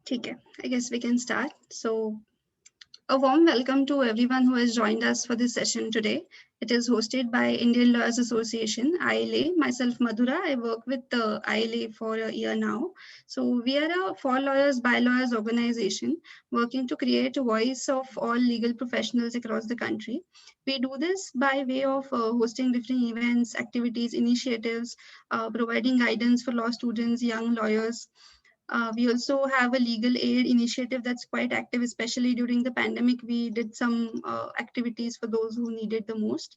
ठीक है, I guess we can start. So, a warm welcome to everyone who has joined us for this session today. It is hosted by Indian Lawyers Association, ILA. Myself, Madhura, I work with the ILA for a year now. So, we are a for lawyers, by lawyers organization working to create a voice of all legal professionals across the country. We do this by way of hosting different events, activities, initiatives, providing guidance for law students, young lawyers. We also have a legal aid initiative that's quite active, especially during the pandemic. We did some activities for those who needed the most.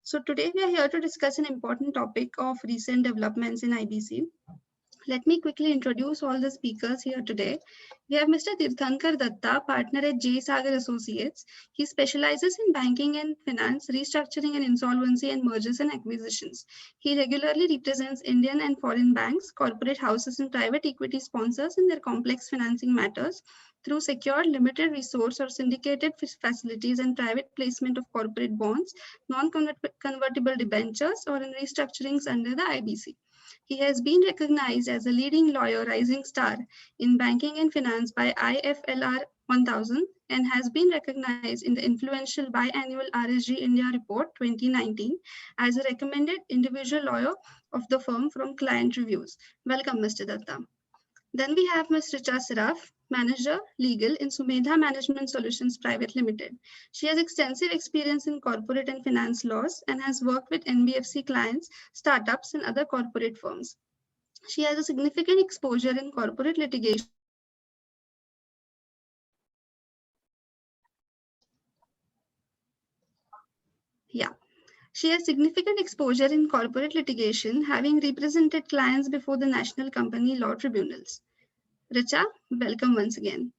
So today we are here to discuss an important topic of recent developments in IBC. Let me quickly introduce all the speakers here today. We have Mr. Tirthankar Datta, partner at J. Sagar Associates. He specializes in banking and finance, restructuring and insolvency, and mergers and acquisitions. He regularly represents Indian and foreign banks, corporate houses, and private equity sponsors in their complex financing matters through secured limited resource or syndicated facilities and private placement of corporate bonds, non-convertible debentures, or in restructurings under the IBC. He has been recognized as a leading lawyer rising star in banking and finance by IFLR 1000 and has been recognized in the influential biannual RSG India Report 2019 as a recommended individual lawyer of the firm from client reviews. Welcome, Mr. Datta. Then we have Ms. Richa Saraf, Manager Legal in Sumedha Management Solutions Private Limited. She has extensive experience in corporate and finance laws and has worked with NBFC clients, startups, and other corporate firms. She has a significant exposure in corporate litigation. Yeah. She has significant exposure in corporate litigation, having represented clients before the National Company Law Tribunals. Richa, welcome once again.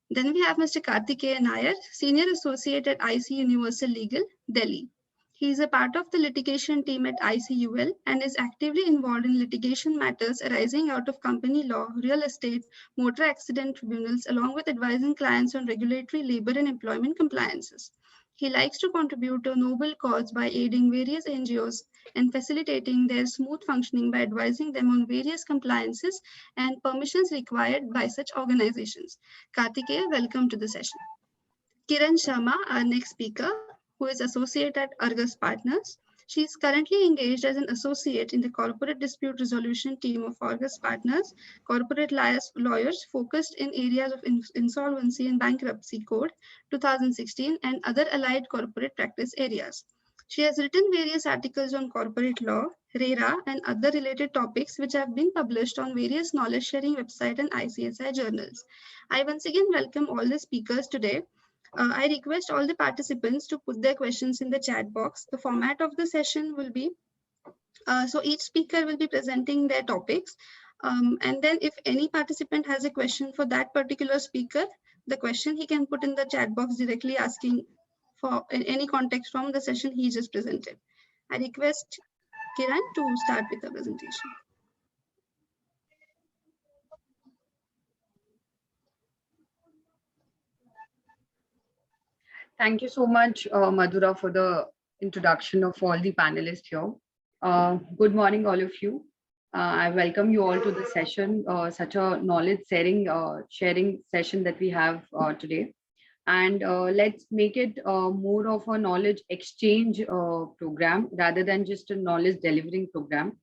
Then we have Mr. Karthikeya Nair, Senior Associate at IC Universal Legal, Delhi. He is a part of the litigation team at ICUL and is actively involved in litigation matters arising out of company law, real estate, motor accident tribunals, along with advising clients on regulatory, labor, and employment compliances. He likes to contribute to a noble cause by aiding various NGOs and facilitating their smooth functioning by advising them on various compliances and permissions required by such organizations. Karthikeya, welcome to the session. Kiran Sharma, our next speaker, who is associate at Argus Partners. She is currently engaged as an associate in the corporate dispute resolution team of Argus Partners, corporate lawyers focused in areas of insolvency and bankruptcy code 2016 and other allied corporate practice areas. She has written various articles on corporate law, RERA, and other related topics which have been published on various knowledge sharing websites and ICSI journals. I once again welcome all the speakers today. I request all the participants to put their questions in the chat box. The format of the session will be, so each speaker will be presenting their topics. And then if any participant has a question for that particular speaker, the question he can put in the chat box directly asking for any context from the session he just presented. I request Kiran to start with the presentation. Thank you so much, Madhura, for the introduction of all the panelists here. Good morning, all of you. I welcome you all to the session, such a knowledge sharing session that we have today. And let's make it more of a knowledge exchange program rather than just a knowledge delivering program.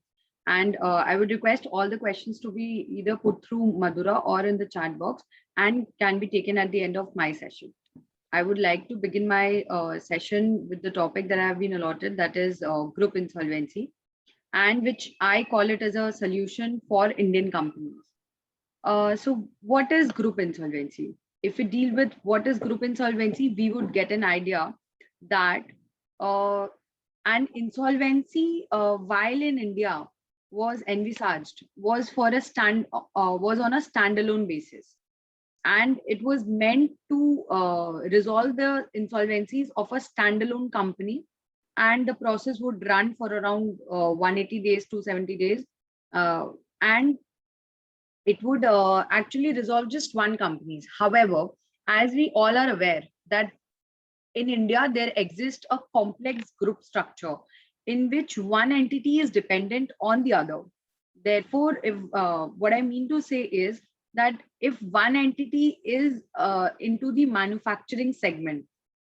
And I would request all the questions to be either put through Madhura or in the chat box and can be taken at the end of my session. I would like to begin my session with the topic that I have been allotted, that is group insolvency, and which I call it as a solution for Indian companies. So what is group insolvency? If we deal with what is group insolvency, we would get an idea that an insolvency, while in India was envisaged, was for a was on a standalone basis, and it was meant to resolve the insolvencies of a standalone company, and the process would run for around 180 days to 70 days, and it would actually resolve just one companies. However, as we all are aware that in India there exists a complex group structure in which one entity is dependent on the other. Therefore, if what I mean to say is that if one entity is into the manufacturing segment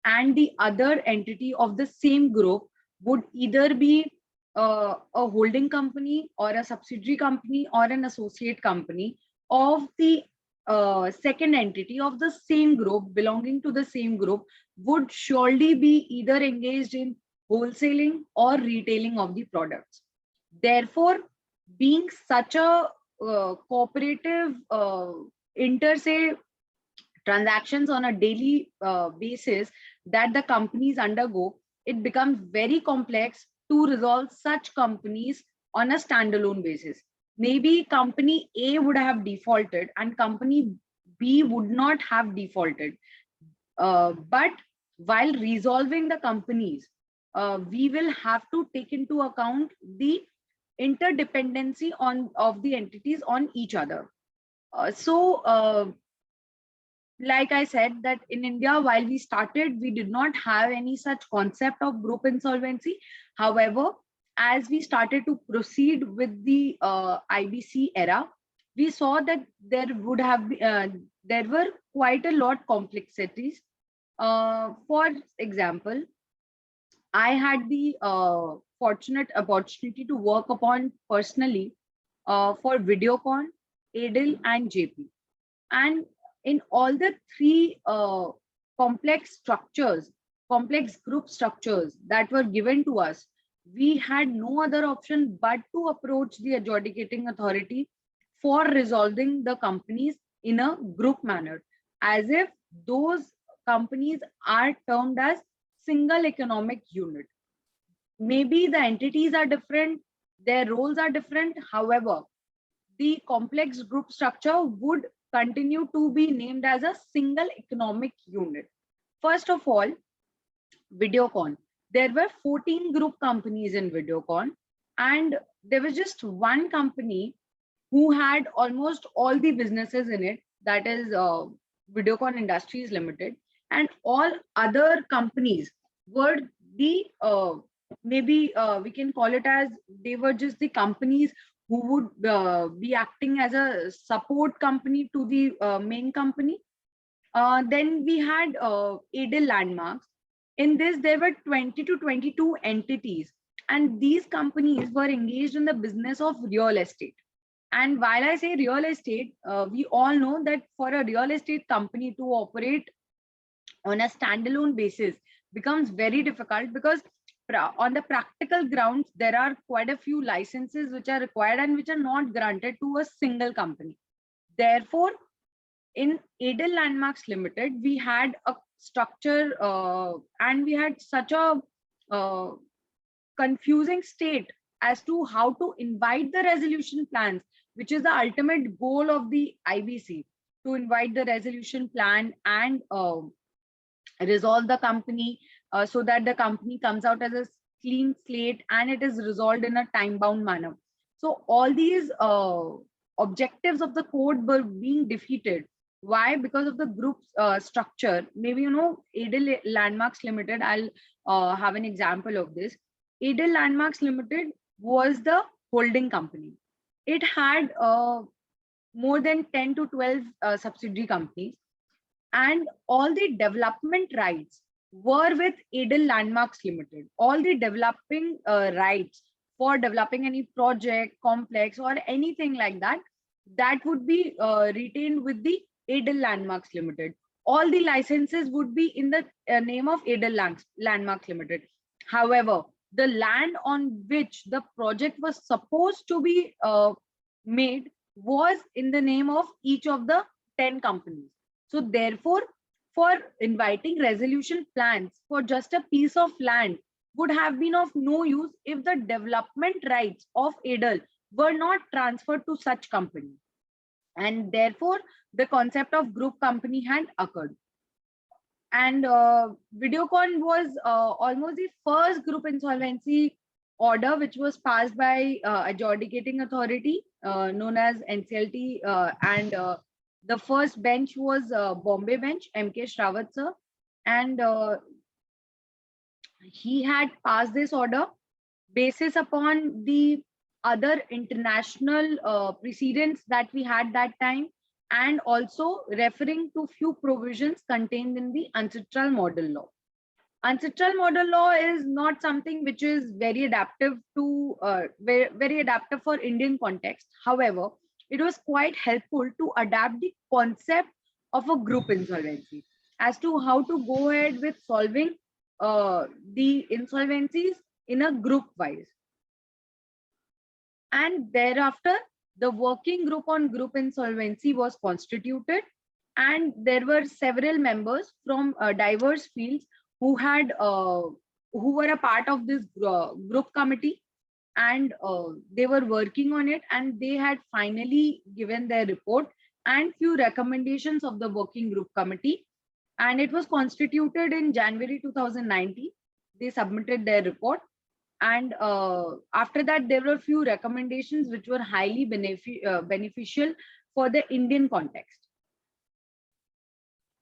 and the other entity of the same group would either be a holding company or a subsidiary company or an associate company of the second entity of the same group belonging to the same group, would surely be either engaged in wholesaling or retailing of the products. Therefore, being such a cooperative inter se transactions on a daily basis that the companies undergo, it becomes very complex to resolve such companies on a standalone basis. Maybe company A would have defaulted and company B would not have defaulted. But while resolving the companies, we will have to take into account the interdependency of the entities on each other. Like I said, that in India, while we started, we did not have any such concept of group insolvency. However, as we started to proceed with the IBC era, we saw that there were quite a lot complexities. For example, I had the fortunate opportunity to work upon personally for Videocon, Adel, and JP. And in all the three complex group structures that were given to us, we had no other option but to approach the adjudicating authority for resolving the companies in a group manner, as if those companies are termed as single economic unit. Maybe the entities are different, their roles are different. However, the complex group structure would continue to be named as a single economic unit. First of all, Videocon. There were 14 group companies in Videocon, and there was just one company who had almost all the businesses in it, that is Videocon Industries Limited, and all other companies were the maybe we can call it as they were just the companies who would be acting as a support company to the main company. Then we had Adel Landmarks. In this, there were 20 to 22 entities, and these companies were engaged in the business of real estate. And while I say real estate, we all know that for a real estate company to operate on a standalone basis becomes very difficult, because on the practical grounds, there are quite a few licenses which are required and which are not granted to a single company. Therefore, in Adel Landmarks Limited, we had a structure and we had such a confusing state as to how to invite the resolution plans, which is the ultimate goal of the IBC, to invite the resolution plan and resolve the company so that the company comes out as a clean slate and it is resolved in a time-bound manner. So all these objectives of the code were being defeated. Why? Because of the group structure. Maybe, you know, Adel Landmarks Limited, I'll have an example of this. Adel Landmarks Limited was the holding company. It had more than 10 to 12 subsidiary companies, and all the development rights were with Adel Landmarks Limited. All the developing rights for developing any project, complex, or anything like that, that would be retained with the Adel Landmarks Limited. All the licenses would be in the name of Adel Landmarks Limited. However, the land on which the project was supposed to be made was in the name of each of the 10 companies. So therefore, for inviting resolution plans for just a piece of land would have been of no use if the development rights of Adel were not transferred to such company. And therefore, the concept of group company had occurred. And Videocon was almost the first group insolvency order which was passed by adjudicating authority known as NCLT, and the first bench was Bombay bench, M.K. Shrawat sir, and he had passed this order basis upon the other international precedents that we had that time, and also referring to few provisions contained in the ancestral model law. Ancestral model law is not something which is very adaptive to very adaptive for Indian context. However, it was quite helpful to adapt the concept of a group insolvency as to how to go ahead with solving the insolvencies in a group wise. And thereafter, the working group on group insolvency was constituted, and there were several members from diverse fields who were a part of this group committee, and they were working on it, and they had finally given their report and few recommendations of the working group committee, and it was constituted in January 2019. They submitted their report, and after that there were few recommendations which were highly beneficial for the Indian context.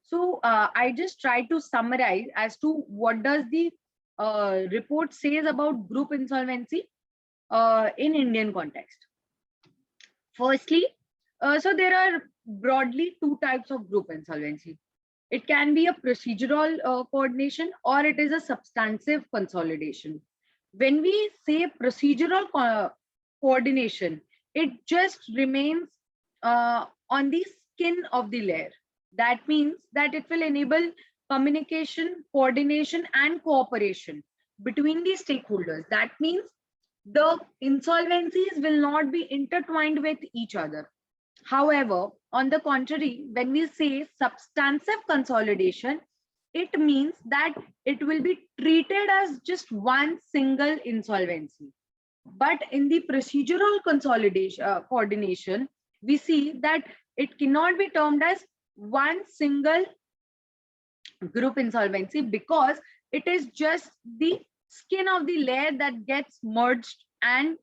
So I just try to summarize as to what does the report says about group insolvency in Indian context. Firstly, so there are broadly two types of group insolvency. It can be a procedural coordination, or it is a substantive consolidation. When we say procedural coordination, it just remains on the skin of the layer. That means that it will enable communication, coordination, and cooperation between the stakeholders. That means the insolvencies will not be intertwined with each other. However, on the contrary, when we say substantive consolidation, it means that it will be treated as just one single insolvency. But in the procedural consolidation coordination, we see that it cannot be termed as one single group insolvency, because it is just the skin of the layer that gets merged, and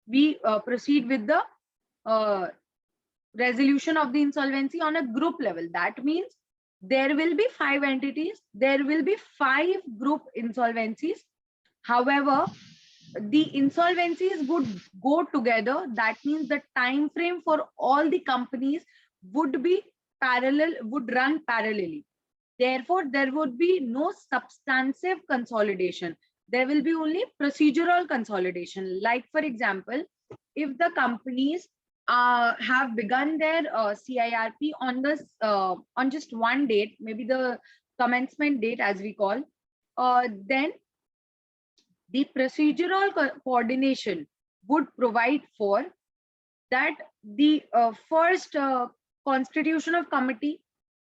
we proceed with the resolution of the insolvency on a group level. That means there will be 5 entities, there will be 5 group insolvencies. However, the insolvencies would go together. That means the time frame for all the companies would run parallelly. Therefore, there would be no substantive consolidation. There will be only procedural consolidation. Like, for example, if the companies have begun their CIRP on just one date, maybe the commencement date as we call, then the procedural coordination would provide for that the first constitution of committee,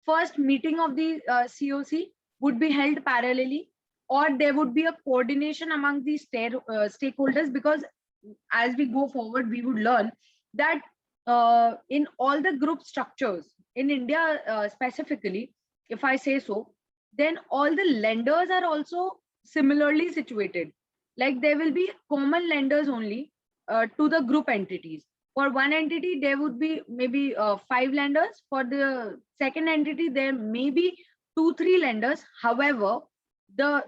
first meeting of the COC would be held parallelly, or there would be a coordination among the stakeholders, because as we go forward, we would learn that in all the group structures in India specifically, if I say so, then all the lenders are also similarly situated. Like, there will be common lenders only to the group entities. For one entity, there would be maybe 5 lenders. For the second entity, there may be 2-3 lenders. However, the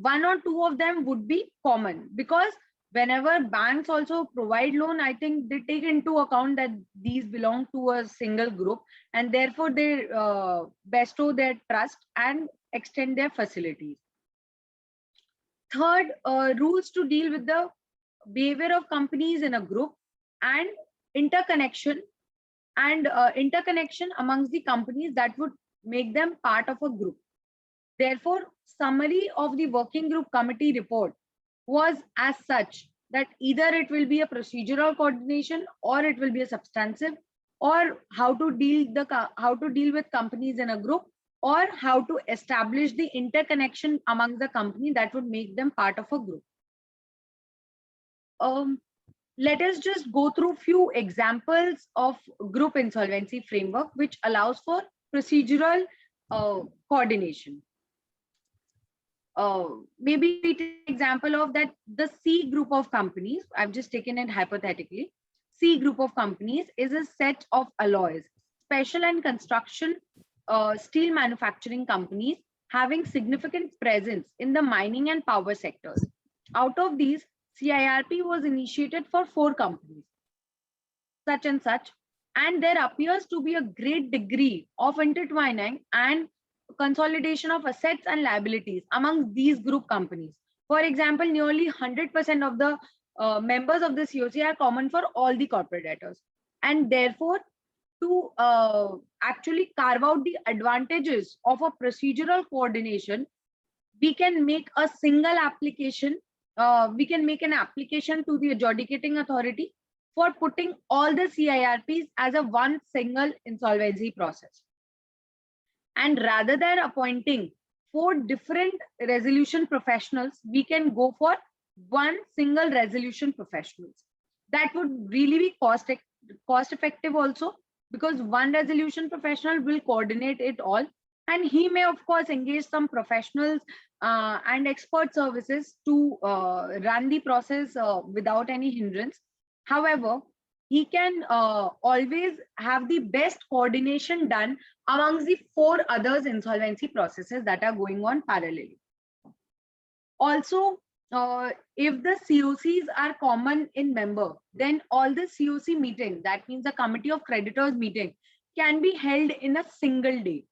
1 or 2 of them would be common, because whenever banks also provide loan, I think they take into account that these belong to a single group, and therefore they bestow their trust and extend their facilities. Third, rules to deal with the behavior of companies in a group, and interconnection amongst the companies that would make them part of a group. Therefore, summary of the working group committee report was as such that either it will be a procedural coordination, or it will be a substantive, or how to deal with companies in a group, or how to establish the interconnection among the company that would make them part of a group. Let us just go through few examples of group insolvency framework which allows for procedural coordination. Maybe we take example of that the C group of companies. I've just taken it hypothetically. C group of companies is a set of alloys, special and construction steel manufacturing companies having significant presence in the mining and power sectors. Out of these, CIRP was initiated for 4 companies, such and such, And there appears to be a great degree of intertwining and consolidation of assets and liabilities among these group companies. For example, nearly 100% of the members of the COC are common for all the corporate debtors. And therefore, to actually carve out the advantages of a procedural coordination, we can make a single application. We can make an application to the adjudicating authority for putting all the CIRPs as a one single insolvency process. And rather than appointing 4 different resolution professionals, we can go for one single resolution professionals. That would really be cost effective also, because one resolution professional will coordinate it all, and he may of course engage some professionals and expert services to run the process without any hindrance. However, he can always have the best coordination done amongst the 4 others insolvency processes that are going on parallelly. Also, if the COCs are common in member, then all the COC meeting, that means the committee of creditors meeting, can be held in a single day.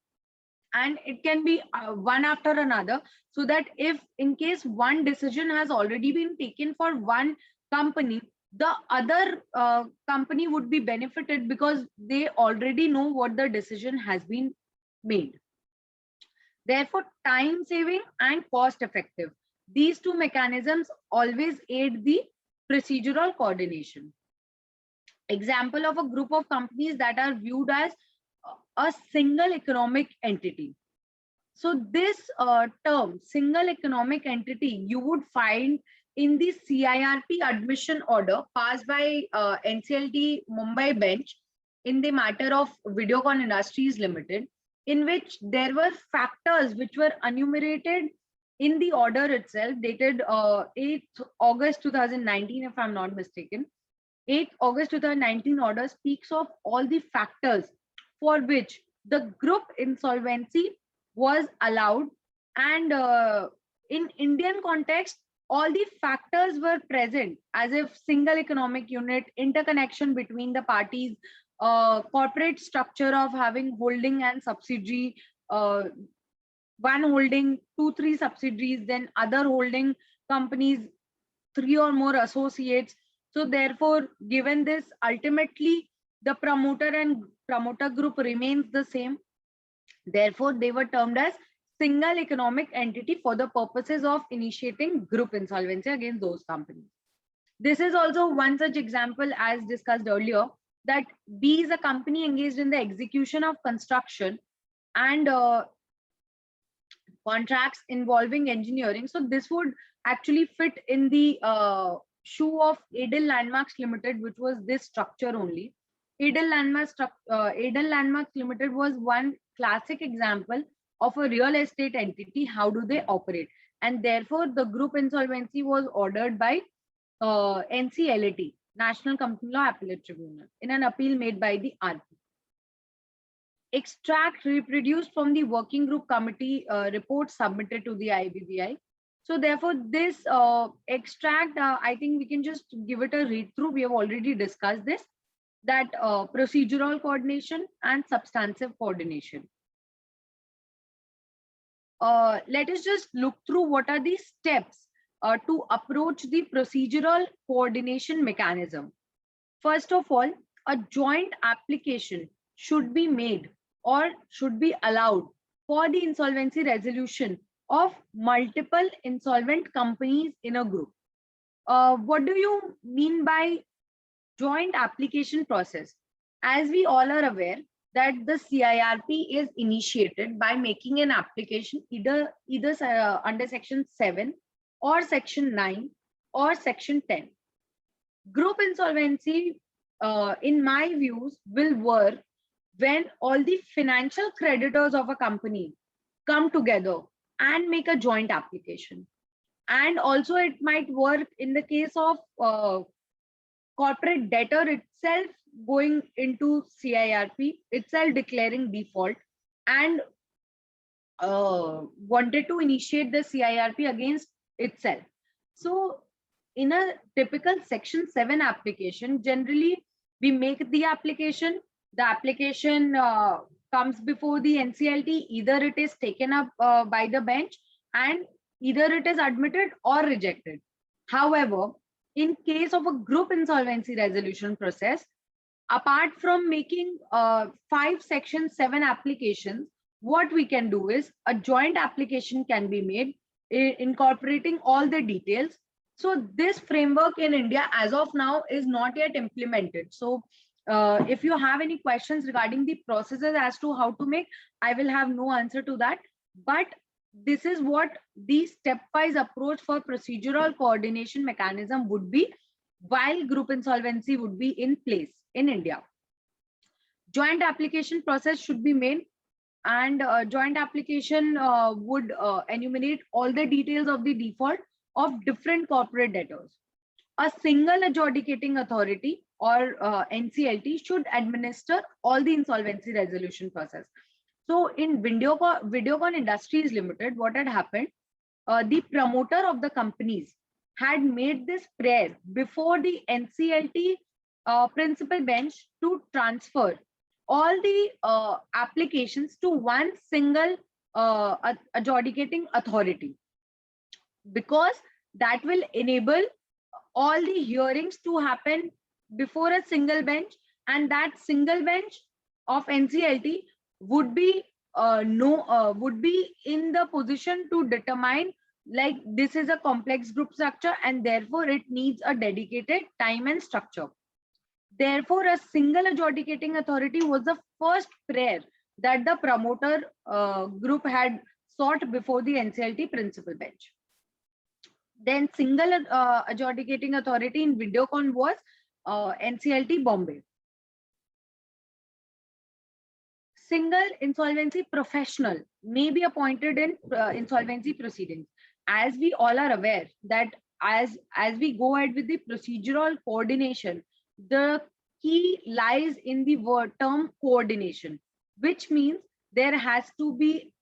And it can be one after another, so that if in case one decision has already been taken for one company, the other company would be benefited because they already know what the decision has been made. Therefore, time saving and cost effective. These 2 mechanisms always aid the procedural coordination. Example of a group of companies that are viewed as a single economic entity. So this term, single economic entity, you would find in the CIRP admission order passed by NCLT Mumbai bench in the matter of Videocon Industries Limited, in which there were factors which were enumerated in the order itself, dated 8th August 2019, if I'm not mistaken. 8th August 2019 order speaks of all the factors for which the group insolvency was allowed, and in Indian context, all the factors were present, as if single economic unit, interconnection between the parties, corporate structure of having holding and subsidiary, one holding 2-3 subsidiaries, then other holding companies, 3 or more associates. So therefore, given this, ultimately the promoter and promoter group remains the same. Therefore, they were termed as single economic entity for the purposes of initiating group insolvency against those companies. This is also one such example, as discussed earlier, that B is a company engaged in the execution of construction and contracts involving engineering. So this would actually fit in the shoe of Edel Landmarks Limited, which was this structure only. Edel Landmarks Limited was one classic example of a real estate entity. How do they operate? And therefore, the group insolvency was ordered by NCLAT, National Company Law Appellate Tribunal, in an appeal made by the RP. Extract reproduced from the working group committee report submitted to the IBBI. So therefore, this extract, I think we can just give it a read through. We have already discussed this, that procedural coordination and substantive coordination. Let us just look through what are the steps to approach the procedural coordination mechanism. First of all, a joint application should be made or should be allowed for the insolvency resolution of multiple insolvent companies in a group. What do you mean by joint application process? As we all are aware that the CIRP is initiated by making an application either under section 7 or section 9 or section 10. Group insolvency, in my views, will work when all the financial creditors of a company come together and make a joint application. And also it might work in the case of corporate debtor itself going into CIRP, itself declaring default and wanted to initiate the CIRP against itself. So in a typical section 7 application, generally we make the application, the application comes before the NCLT, either it is taken up by the bench and either it is admitted or rejected. However, in case of a group insolvency resolution process, apart from making 5 section 7 applications, what we can do is a joint application can be made incorporating all the details. So this framework in India as of now is not yet implemented. So if you have any questions regarding the processes as to how to make, I will have no answer to that. But this is what the stepwise approach for procedural coordination mechanism would be while group insolvency would be in place in India. Joint application process should be made, and joint application would enumerate all the details of the default of different corporate debtors. A single adjudicating authority or NCLT should administer all the insolvency resolution process. So in Videocon Industries Limited, what had happened, the promoter of the companies had made this prayer before the NCLT principal bench to transfer all the applications to one single adjudicating authority, because that will enable all the hearings to happen before a single bench, and that single bench of NCLT would be would be in the position to determine, like, this is a complex group structure and therefore it needs a dedicated time and structure. Therefore, a single adjudicating authority was the first prayer that the promoter group had sought before the NCLT principal bench. Then single adjudicating authority in Videocon was NCLT Bombay. Single insolvency professional may be appointed in insolvency proceedings. As we all are aware that as we go ahead with the procedural coordination, the key lies in the word term coordination, which means there has to be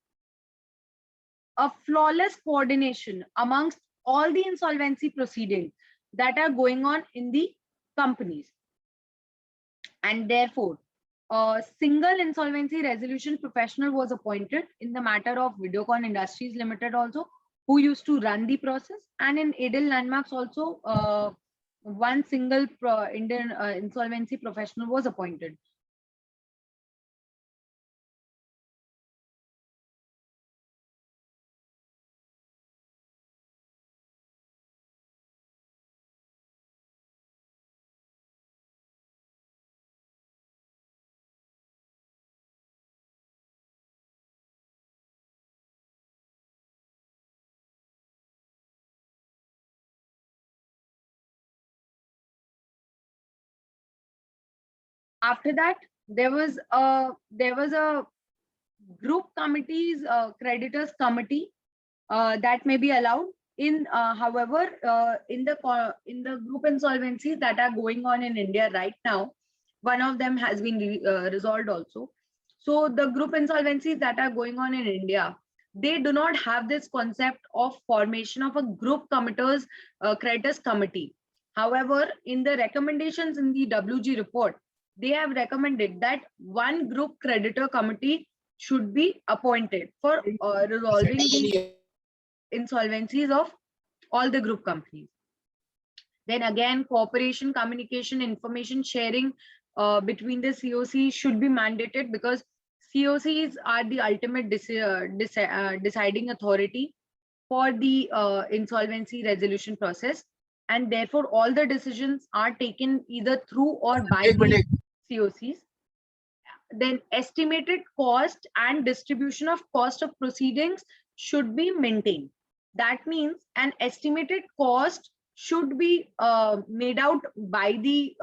a flawless coordination amongst all the insolvency proceedings that are going on in the companies. And therefore, a single insolvency resolution professional was appointed in the matter of Videocon Industries Limited also, who used to run the process. And in Edel Landmarks also, one single Indian insolvency professional was appointed. After that, there was a group committees, creditors committee that may be allowed in. However, in the group insolvencies that are going on in India right now, one of them has been resolved also. So the group insolvencies that are going on in India, they do not have this concept of formation of a group creditors committee. However, in the recommendations in the WG report, they have recommended that one group creditor committee should be appointed for resolving the insolvencies of all the group companies. Then again, cooperation, communication, information sharing between the COCs should be mandated, because COCs are the ultimate deciding authority for the insolvency resolution process, and therefore all the decisions are taken either through or by the COCs. Then estimated cost and distribution of cost of proceedings should be maintained. That means an estimated cost should be made out by the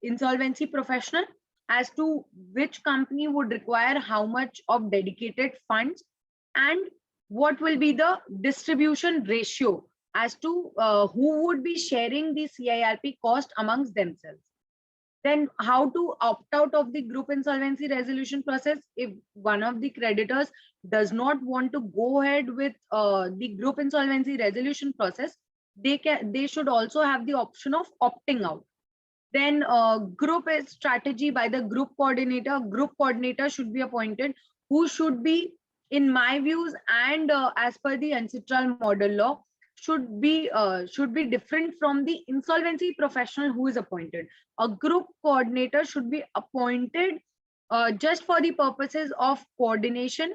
insolvency professional as to which company would require how much of dedicated funds, and what will be the distribution ratio as to who would be sharing the CIRP cost amongst themselves. Then how to opt out of the group insolvency resolution process if one of the creditors does not want to go ahead with the group insolvency resolution process. They should also have the option of opting out. Then group is strategy by the group coordinator. Group coordinator should be appointed, who should be, in my views and as per the ancestral model law, should be different from the insolvency professional who is appointed. A group coordinator should be appointed just for the purposes of coordination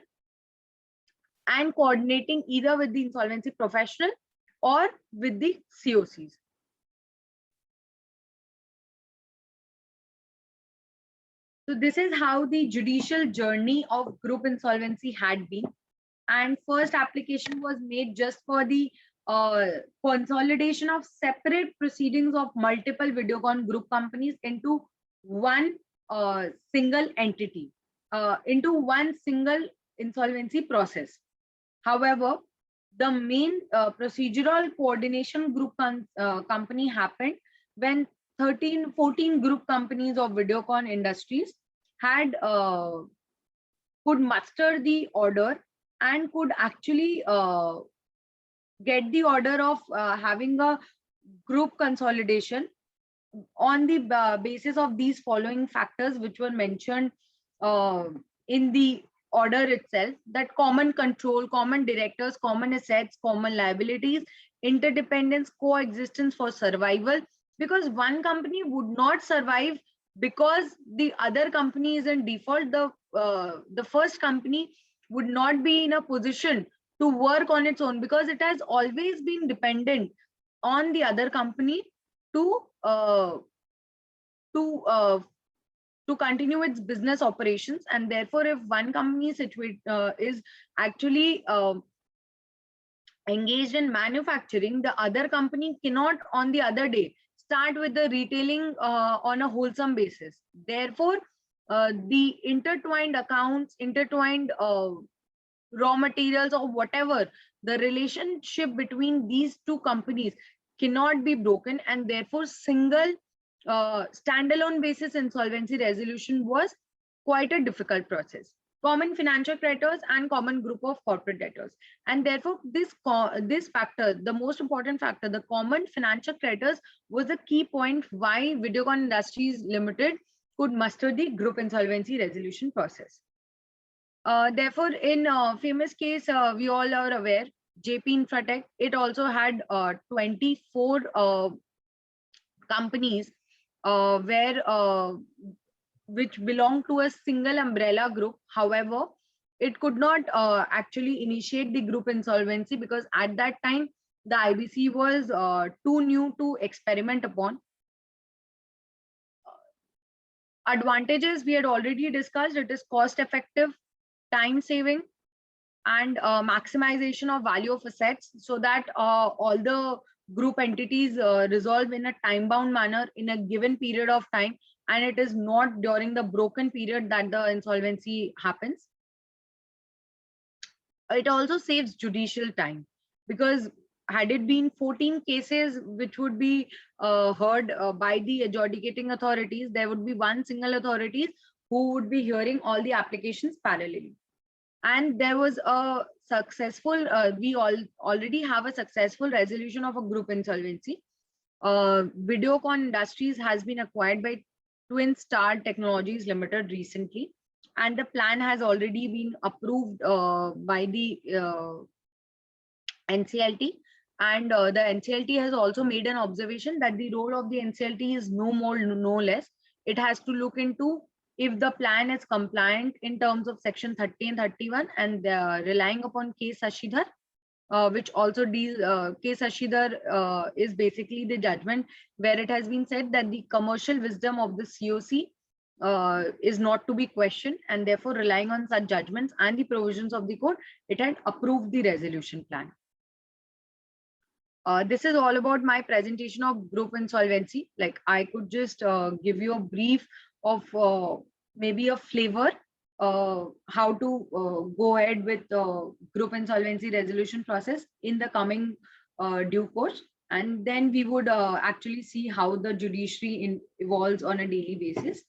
and coordinating either with the insolvency professional or with the COCs. So this is how the judicial journey of group insolvency had been. And first application was made just for the consolidation of separate proceedings of multiple Videocon group companies into one single entity, into one single insolvency process. However, the main procedural coordination group company happened when 14 group companies of Videocon Industries had could muster the order and could actually get the order of having a group consolidation on the basis of these following factors, which were mentioned in the order itself: that common control, common directors, common assets, common liabilities, interdependence, coexistence for survival. Because one company would not survive because the other company is in default. The first company would not be in a position to work on its own, because it has always been dependent on the other company to continue its business operations. And therefore, if one company is actually engaged in manufacturing, the other company cannot on the other day start with the retailing on a wholesome basis. Therefore, the intertwined accounts, intertwined raw materials, or whatever, the relationship between these two companies cannot be broken, and therefore single standalone basis insolvency resolution was quite a difficult process. Common financial creditors and common group of corporate debtors. And therefore, this factor, the most important factor, the common financial creditors, was the key point why Videocon Industries Limited could muster the group insolvency resolution process. Therefore, in famous case, we all are aware, JP Infratech, it also had 24 companies which belong to a single umbrella group. However, it could not actually initiate the group insolvency, because at that time the IBC was too new to experiment upon. Advantages we had already discussed. It is cost effective, time saving, and maximization of value of assets, so that all the group entities resolve in a time bound manner in a given period of time, and it is not during the broken period that the insolvency happens. It also saves judicial time, because had it been 14 cases which would be heard by the adjudicating authorities, there would be one single authority who would be hearing all the applications parallelly. And there was a successful, we already have a successful resolution of a group insolvency. Videocon Industries has been acquired by Twin Star Technologies Limited recently, and the plan has already been approved by the NCLT. And the NCLT has also made an observation that the role of the NCLT is no more, no less. It has to look into if the plan is compliant in terms of section 30 and 31, and relying upon case Shashidhar, which also deals, case Shashidhar is basically the judgment where it has been said that the commercial wisdom of the COC is not to be questioned, and therefore relying on such judgments and the provisions of the court, it had approved the resolution plan. This is all about my presentation of group insolvency. Like, I could just give you a brief of maybe a flavor how to go ahead with group insolvency resolution process in the coming due course, and then we would actually see how the judiciary evolves on a daily basis.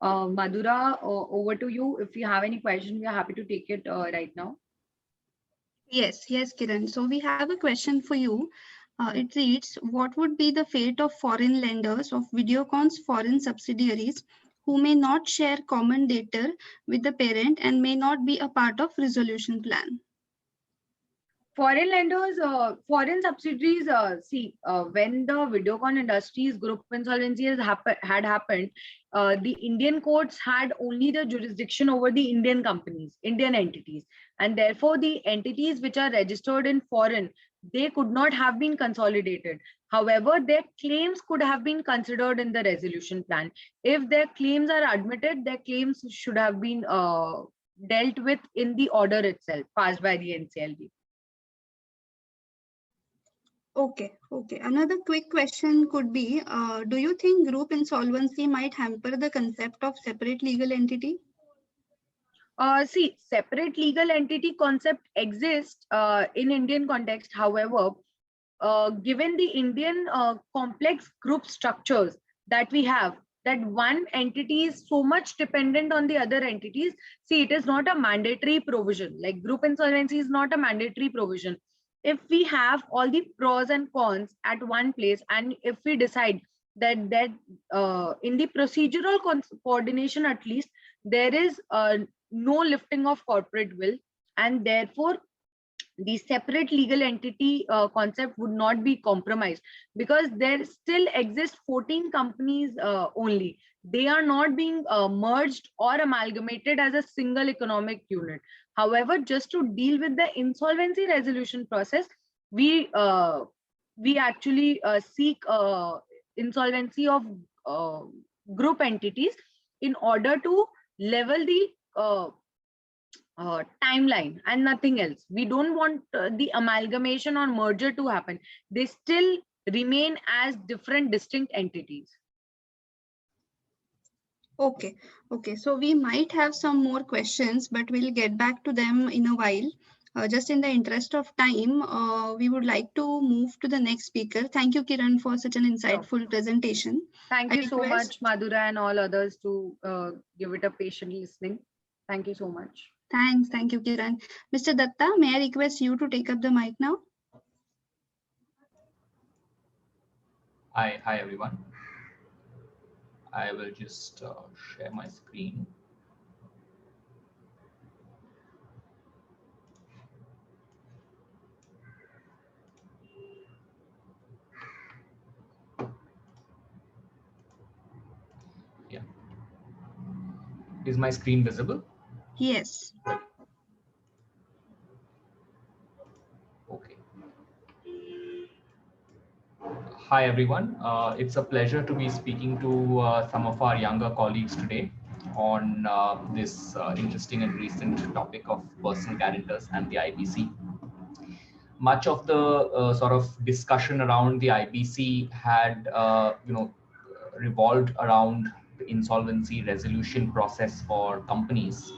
Madhura, over to you. If you have any question, we are happy to take it right now. Yes, Kiran. So we have a question for you. It reads, what would be the fate of foreign lenders of Videocon's foreign subsidiaries who may not share common data with the parent and may not be a part of resolution plan? Foreign lenders, foreign subsidiaries, when the Videocon Industries group insolvency had happened, the Indian courts had only the jurisdiction over the Indian companies, Indian entities, and therefore the entities which are registered in foreign, they could not have been consolidated. However, their claims could have been considered in the resolution plan. If their claims are admitted, their claims should have been dealt with in the order itself passed by the NCLB. Okay. Another quick question could be, do you think group insolvency might hamper the concept of separate legal entity? Separate legal entity concept exists in Indian context. However, given the Indian complex group structures that we have, that one entity is so much dependent on the other entities. See, it is not a mandatory provision. Like group insolvency is not a mandatory provision. If we have all the pros and cons at one place, and if we decide that in the procedural coordination at least, there is no lifting of corporate will, and therefore the separate legal entity concept would not be compromised, because there still exist 14 companies only. They are not being merged or amalgamated as a single economic unit. However, just to deal with the insolvency resolution process, we actually seek insolvency of group entities in order to level the timeline and nothing else. We don't want the amalgamation or merger to happen. They still remain as different distinct entities. Okay. So we might have some more questions, but we'll get back to them in a while. Just in the interest of time, we would like to move to the next speaker. Thank you, Kiran, for such an insightful presentation. Thank you so much, Madhura, and all others to give it a patient listening. Thank you so much. Thanks. Thank you, Kiran. Mr. Datta, may I request you to take up the mic now? Hi, everyone. I will just share my screen. Yeah. Is my screen visible? Yes. Okay. Hi, everyone. It's a pleasure to be speaking to some of our younger colleagues today on this interesting and recent topic of personal guarantors and the IBC. Much of the sort of discussion around the IBC had, revolved around the insolvency resolution process for companies.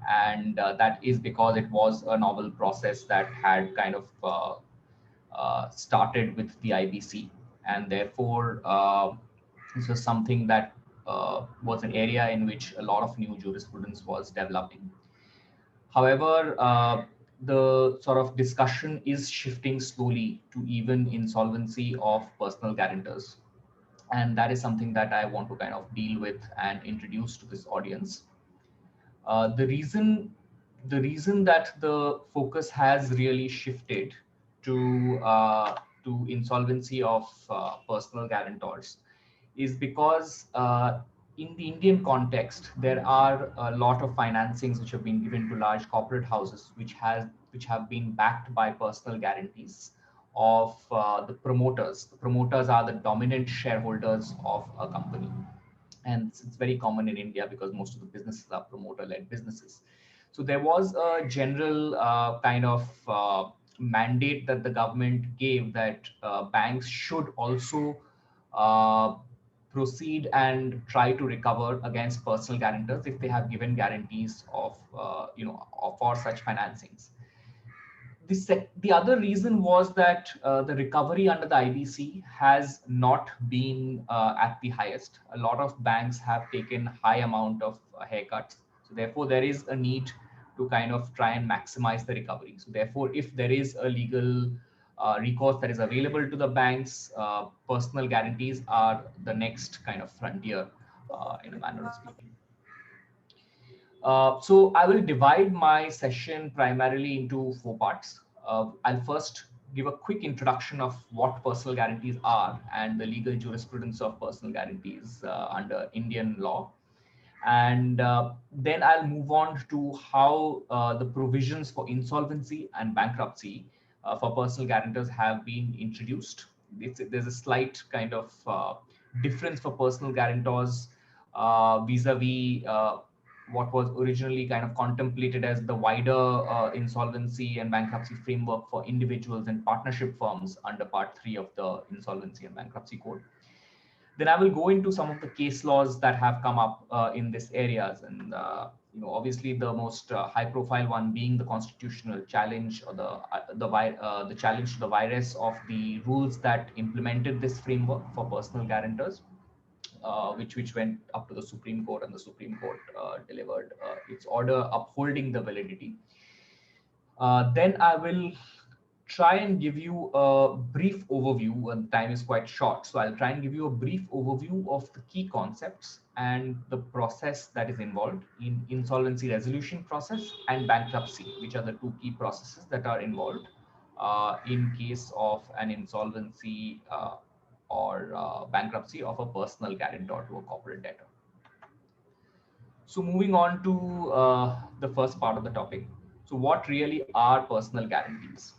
And that is because it was a novel process that had kind of started with the IBC. And therefore, this was something that was an area in which a lot of new jurisprudence was developing. However, the sort of discussion is shifting slowly to even insolvency of personal guarantors. And that is something that I want to kind of deal with and introduce to this audience. The reason that the focus has really shifted to insolvency of personal guarantors is because in the Indian context, there are a lot of financings which have been given to large corporate houses, which have been backed by personal guarantees of the promoters. The promoters are the dominant shareholders of a company. And it's very common in India because most of the businesses are promoter-led businesses. So there was a general kind of mandate that the government gave that banks should also proceed and try to recover against personal guarantors if they have given guarantees of, for such financings. The other reason was that the recovery under the IBC has not been at the highest. A lot of banks have taken high amount of haircuts. So therefore, there is a need to kind of try and maximize the recovery. So therefore, if there is a legal recourse that is available to the banks. Personal guarantees are the next kind of frontier, in a manner of speaking. So I will divide my session primarily into 4 parts. I'll first give a quick introduction of what personal guarantees are and the legal jurisprudence of personal guarantees under Indian law. And then I'll move on to how the provisions for insolvency and bankruptcy for personal guarantors have been introduced. There's a slight kind of difference for personal guarantors vis-a-vis what was originally kind of contemplated as the wider insolvency and bankruptcy framework for individuals and partnership firms under Part 3 of the Insolvency and Bankruptcy Code. Then I will go into some of the case laws that have come up in these areas, and obviously the most high-profile one being the constitutional challenge, or the challenge to the virus of the rules that implemented this framework for personal guarantors, which went up to the Supreme Court, and the Supreme Court delivered its order upholding the validity. Then I will try and give you a brief overview, and time is quite short, so I'll try and give you a brief overview of the key concepts and the process that is involved in insolvency resolution process and bankruptcy, which are the 2 key processes that are involved in case of an insolvency or bankruptcy of a personal guarantor to a corporate debtor. So moving on to the first part of the topic. So what really are personal guarantees?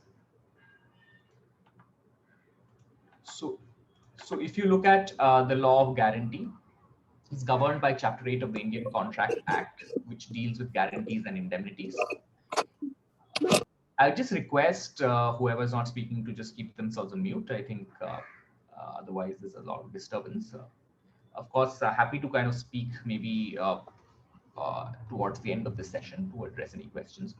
So if you look at the law of guarantee, it's governed by Chapter 8 of the Indian Contract Act, which deals with guarantees and indemnities. I just request whoever is not speaking to just keep themselves on mute. I think otherwise there's a lot of disturbance. Of course, happy to kind of speak maybe towards the end of this session to address any questions.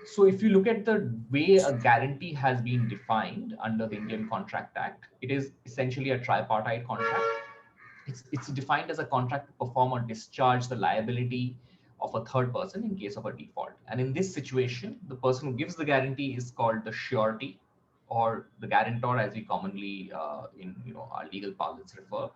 So if you look at the way a guarantee has been defined under the Indian Contract Act, it is essentially a tripartite contract. It's defined as a contract to perform or discharge the liability of a third person in case of a default. And in this situation, the person who gives the guarantee is called the surety, or the guarantor, as we commonly in our legal parlance refer.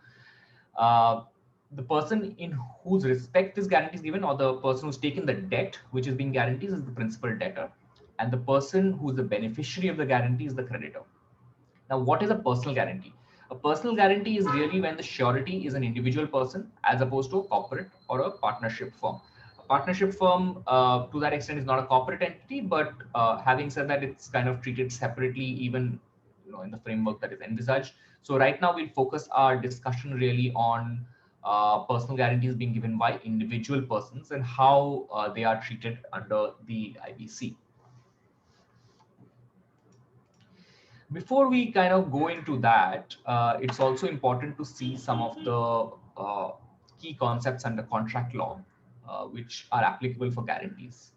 The person in whose respect this guarantee is given, or the person who's taken the debt which is being guaranteed, is the principal debtor, and the person who's the beneficiary of the guarantee is the creditor. Now, what is a personal guarantee? A personal guarantee is really when the surety is an individual person as opposed to a corporate or a partnership firm. A partnership firm, to that extent, is not a corporate entity, but having said that, it's kind of treated separately, even in the framework that is envisaged. So right now, we'll focus our discussion really on personal guarantees being given by individual persons and how they are treated under the IBC. Before we kind of go into that, it's also important to see some of the key concepts under contract law, which are applicable for guarantees.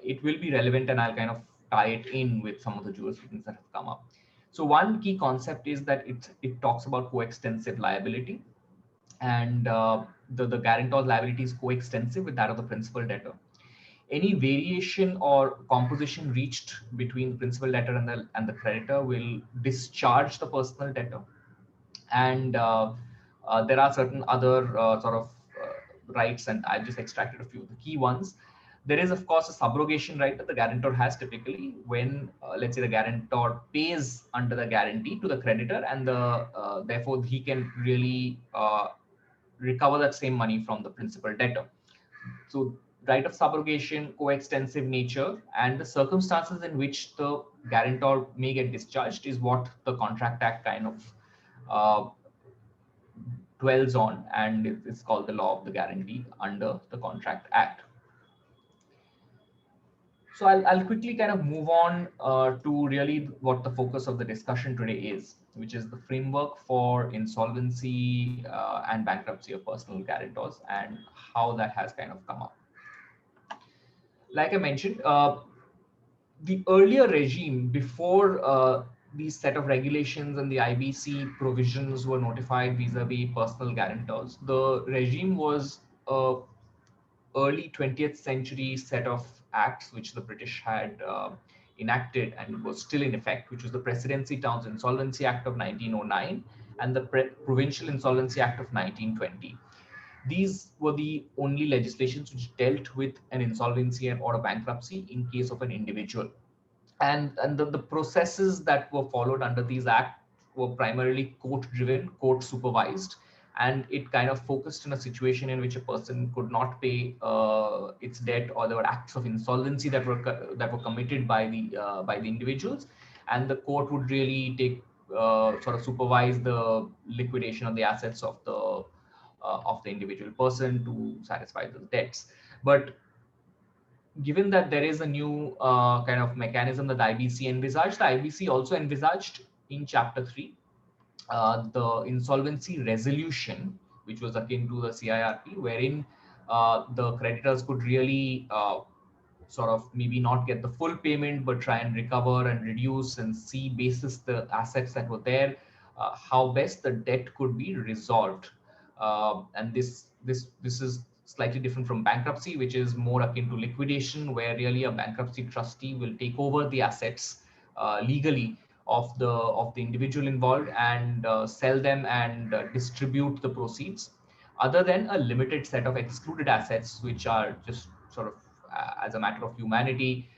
It will be relevant, and I'll kind of tie it in with some of the jurisprudence that have come up. So one key concept is that it talks about coextensive liability, and the guarantor's liability is coextensive with that of the principal debtor. Any variation or composition reached between the principal debtor and the creditor will discharge the personal debtor. And there are certain other rights, and I've just extracted a few of the key ones. There is, of course, a subrogation right that the guarantor has typically when, let's say, the guarantor pays under the guarantee to the creditor, and therefore he can really recover that same money from the principal debtor. So right of subrogation, coextensive nature, and the circumstances in which the guarantor may get discharged is what the Contract Act kind of dwells on, and it's called the law of the guarantee under the Contract Act. So I'll quickly kind of move on to really what the focus of the discussion today is, which is the framework for insolvency and bankruptcy of personal guarantors and how that has kind of come up. Like I mentioned, the earlier regime before these set of regulations and the IBC provisions were notified vis-a-vis personal guarantors, the regime was early 20th century set of acts which the British had enacted and was still in effect, which was the Presidency Towns Insolvency Act of 1909 and the Provincial Insolvency Act of 1920. These were the only legislations which dealt with an insolvency or a bankruptcy in case of an individual. And the processes that were followed under these acts were primarily court driven, court supervised, and it kind of focused in a situation in which a person could not pay its debt, or there were acts of insolvency that were committed by the individuals, and the court would really take sort of supervise the liquidation of the assets of the individual person to satisfy those debts. But given that there is a new kind of mechanism that the IBC envisaged, the IBC also envisaged in Chapter 3 the insolvency resolution, which was akin to the CIRP, wherein the creditors could really sort of maybe not get the full payment, but try and recover and reduce and see basis the assets that were there, how best the debt could be resolved. And this is slightly different from bankruptcy, which is more akin to liquidation, where really a bankruptcy trustee will take over the assets legally of the individual involved and sell them and distribute the proceeds, other than a limited set of excluded assets, which are just sort of as a matter of humanity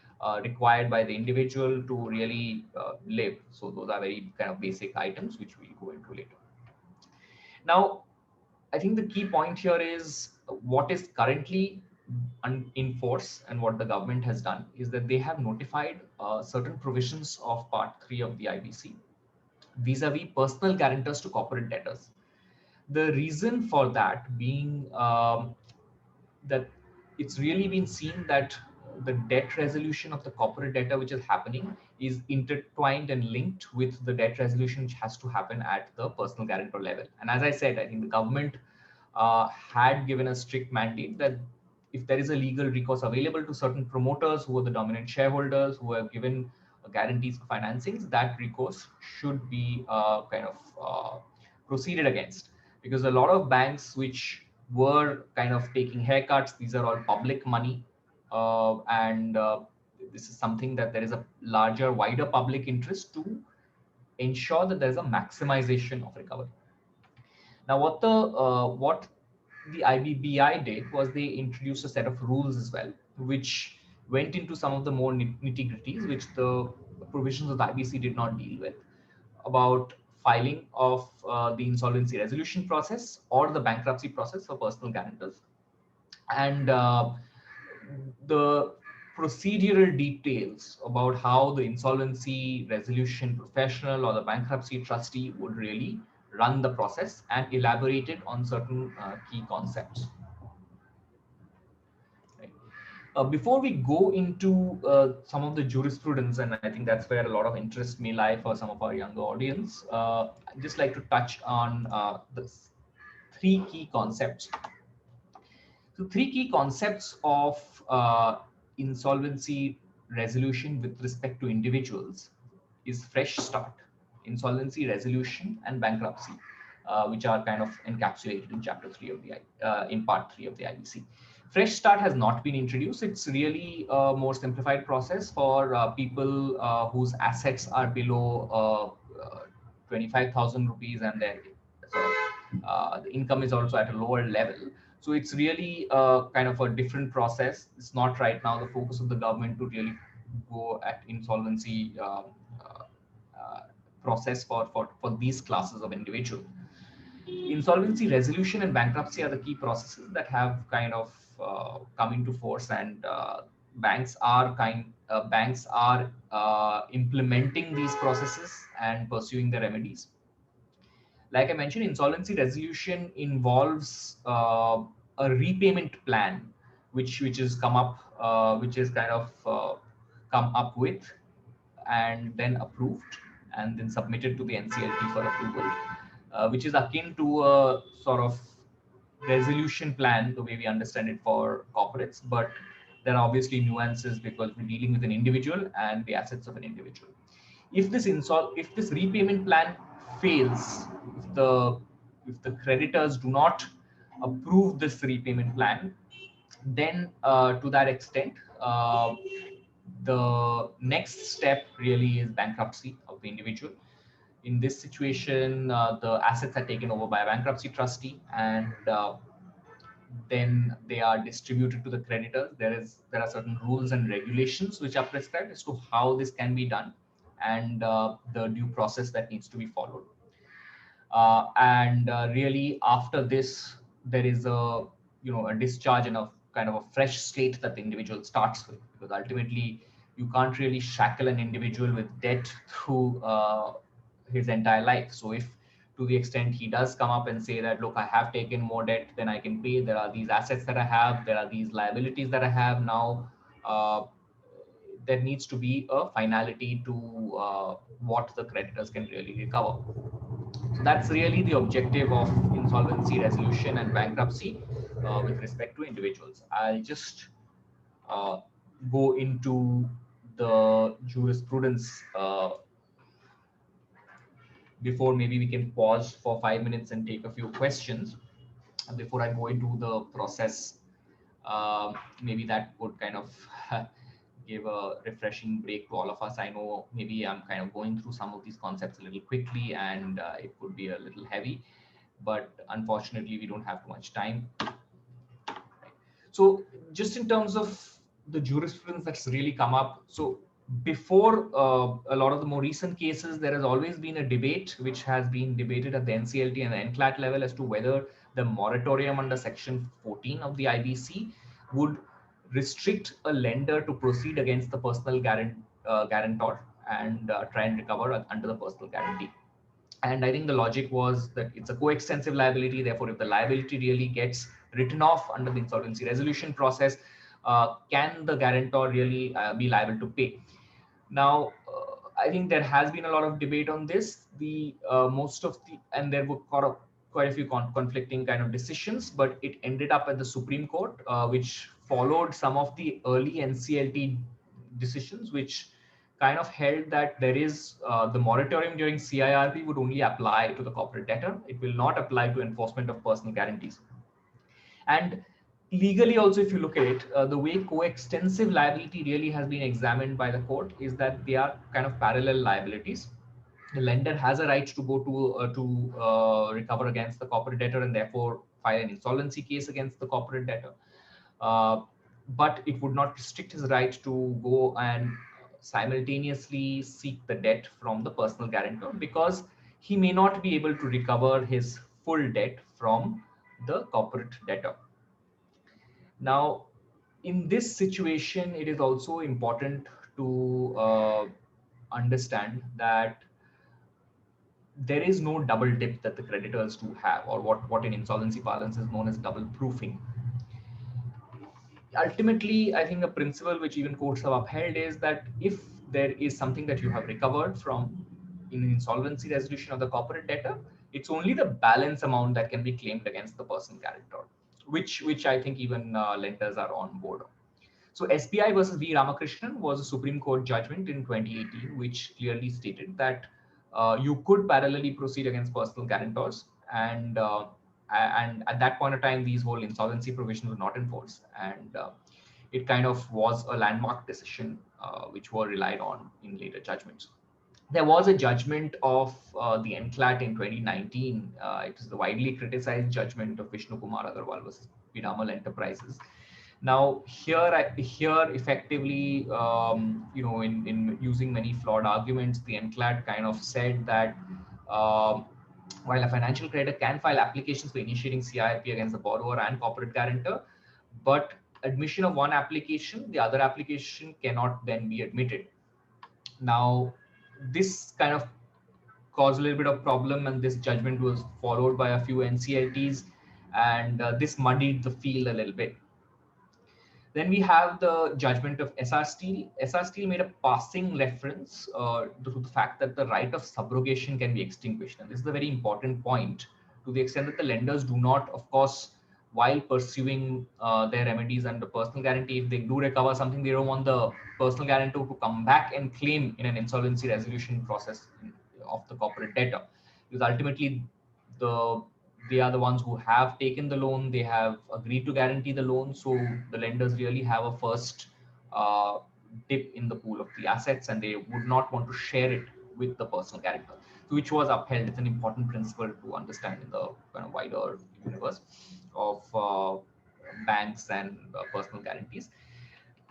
required by the individual to really live. So those are very kind of basic items which we'll go into later. Now, I think the key point here is what is currently in force, and what the government has done is that they have notified certain provisions of Part 3 of the IBC vis-a-vis personal guarantors to corporate debtors. The reason for that being that it's really been seen that the debt resolution of the corporate debtor which is happening is intertwined and linked with the debt resolution which has to happen at the personal guarantor level. And as I said, I think the government had given a strict mandate that if there is a legal recourse available to certain promoters who are the dominant shareholders who have given guarantees for financings, that recourse should be kind of proceeded against. Because a lot of banks which were kind of taking haircuts, these are all public money, and this is something that there is a larger, wider public interest to ensure that there's a maximization of recovery. Now, what the IBBI did was they introduced a set of rules as well, which went into some of the more nitty-gritties, which the provisions of the IBC did not deal with, about filing of the insolvency resolution process or the bankruptcy process for personal guarantors. And the procedural details about how the insolvency resolution professional or the bankruptcy trustee would really run the process and elaborated on certain key concepts. Right. Before we go into some of the jurisprudence, and I think that's where a lot of interest may lie for some of our younger audience, I'd just like to touch on the three key concepts. So three key concepts of insolvency resolution with respect to individuals is fresh start, insolvency resolution, and bankruptcy, which are kind of encapsulated in Chapter 3 of the in Part 3 of the IBC. Fresh start has not been introduced. It's really a more simplified process for people whose assets are below 25,000 rupees, and their the income is also at a lower level. So it's really kind of a different process. It's not right now the focus of the government to really go at insolvency process for these classes of individual. Insolvency resolution and bankruptcy are the key processes that have kind of come into force, and banks are implementing these processes and pursuing the remedies. Like I mentioned, insolvency resolution involves a repayment plan, which is come up, which is kind of come up with and then approved and then submitted to the NCLT for approval, which is akin to a sort of resolution plan, the way we understand it for corporates, but there are obviously nuances because we're dealing with an individual and the assets of an individual. If this repayment plan fails, if the creditors do not approve this repayment plan, then to that extent, The next step really is bankruptcy of the individual. In this situation, the assets are taken over by a bankruptcy trustee, and then they are distributed to the creditors. There are certain rules and regulations which are prescribed as to how this can be done, and the due process that needs to be followed. And really, after this, there is a discharge and a kind of a fresh slate that the individual starts with, because ultimately you can't really shackle an individual with debt through his entire life. So if, to the extent he does come up and say that, look, I have taken more debt than I can pay, there are these assets that I have, there are these liabilities that I have now, uh, there needs to be a finality to what the creditors can really recover. So that's really the objective of insolvency resolution and bankruptcy with respect to individuals. I'll just uh, go into the jurisprudence before maybe we can pause for 5 minutes and take a few questions. And before I go into the process, maybe that would kind of give a refreshing break to all of us. I know maybe I'm kind of going through some of these concepts a little quickly, and it could be a little heavy, but unfortunately we don't have too much time. So just in terms of the jurisprudence that's really come up, so before a lot of the more recent cases, there has always been a debate which has been debated at the NCLT and the NCLAT level as to whether the moratorium under section 14 of the IBC would restrict a lender to proceed against the personal guarantor and try and recover under the personal guarantee. And I think the logic was that it's a coextensive liability. Therefore, if the liability really gets written off under the insolvency resolution process, can the guarantor really be liable to pay? Now, I think there has been a lot of debate on this. And there were quite a few conflicting kind of decisions, but it ended up at the Supreme Court, which followed some of the early NCLT decisions, which kind of held that there is the moratorium during CIRP would only apply to the corporate debtor. It will not apply to enforcement of personal guarantees. And legally also, if you look at it, the way coextensive liability really has been examined by the court is that they are kind of parallel liabilities. The lender has a right to go to recover against the corporate debtor and therefore file an insolvency case against the corporate debtor. But it would not restrict his right to go and simultaneously seek the debt from the personal guarantor, because he may not be able to recover his full debt from the corporate debtor. Now, in this situation, it is also important to understand that there is no double dip that the creditors do have, or what in insolvency parlance is known as double proofing. Ultimately, I think a principle which even courts have upheld is that if there is something that you have recovered from in insolvency resolution of the corporate debtor, it's only the balance amount that can be claimed against the personal guarantor, which I think even lenders are on board. So SBI versus V Ramakrishnan was a Supreme Court judgment in 2018, which clearly stated that you could parallelly proceed against personal guarantors, and at that point of time, these whole insolvency provisions were not enforced, and it kind of was a landmark decision which were relied on in later judgments. There was a judgment of the NCLAT in 2019. It is the widely criticized judgment of Vishnu Kumar Agarwal versus Piramal Enterprises. Now, here effectively, in using many flawed arguments, the NCLAT kind of said that while a financial creditor can file applications for initiating CIRP against the borrower and corporate guarantor, but admission of one application, the other application cannot then be admitted. Now, this kind of caused a little bit of problem, and this judgment was followed by a few NCLTs, and this muddied the field a little bit. Then we have the judgment of SR Steel. SR Steel made a passing reference to the fact that the right of subrogation can be extinguished. And this is a very important point, to the extent that the lenders do not, of course, while pursuing their remedies under personal guarantee, if they do recover something, they don't want the personal guarantor to come back and claim in an insolvency resolution process of the corporate debtor. Because ultimately, they are the ones who have taken the loan, they have agreed to guarantee the loan, so the lenders really have a first dip in the pool of the assets, and they would not want to share it with the personal guarantor, so which was upheld. It's an important principle to understand in the kind of wider universe of banks and personal guarantees.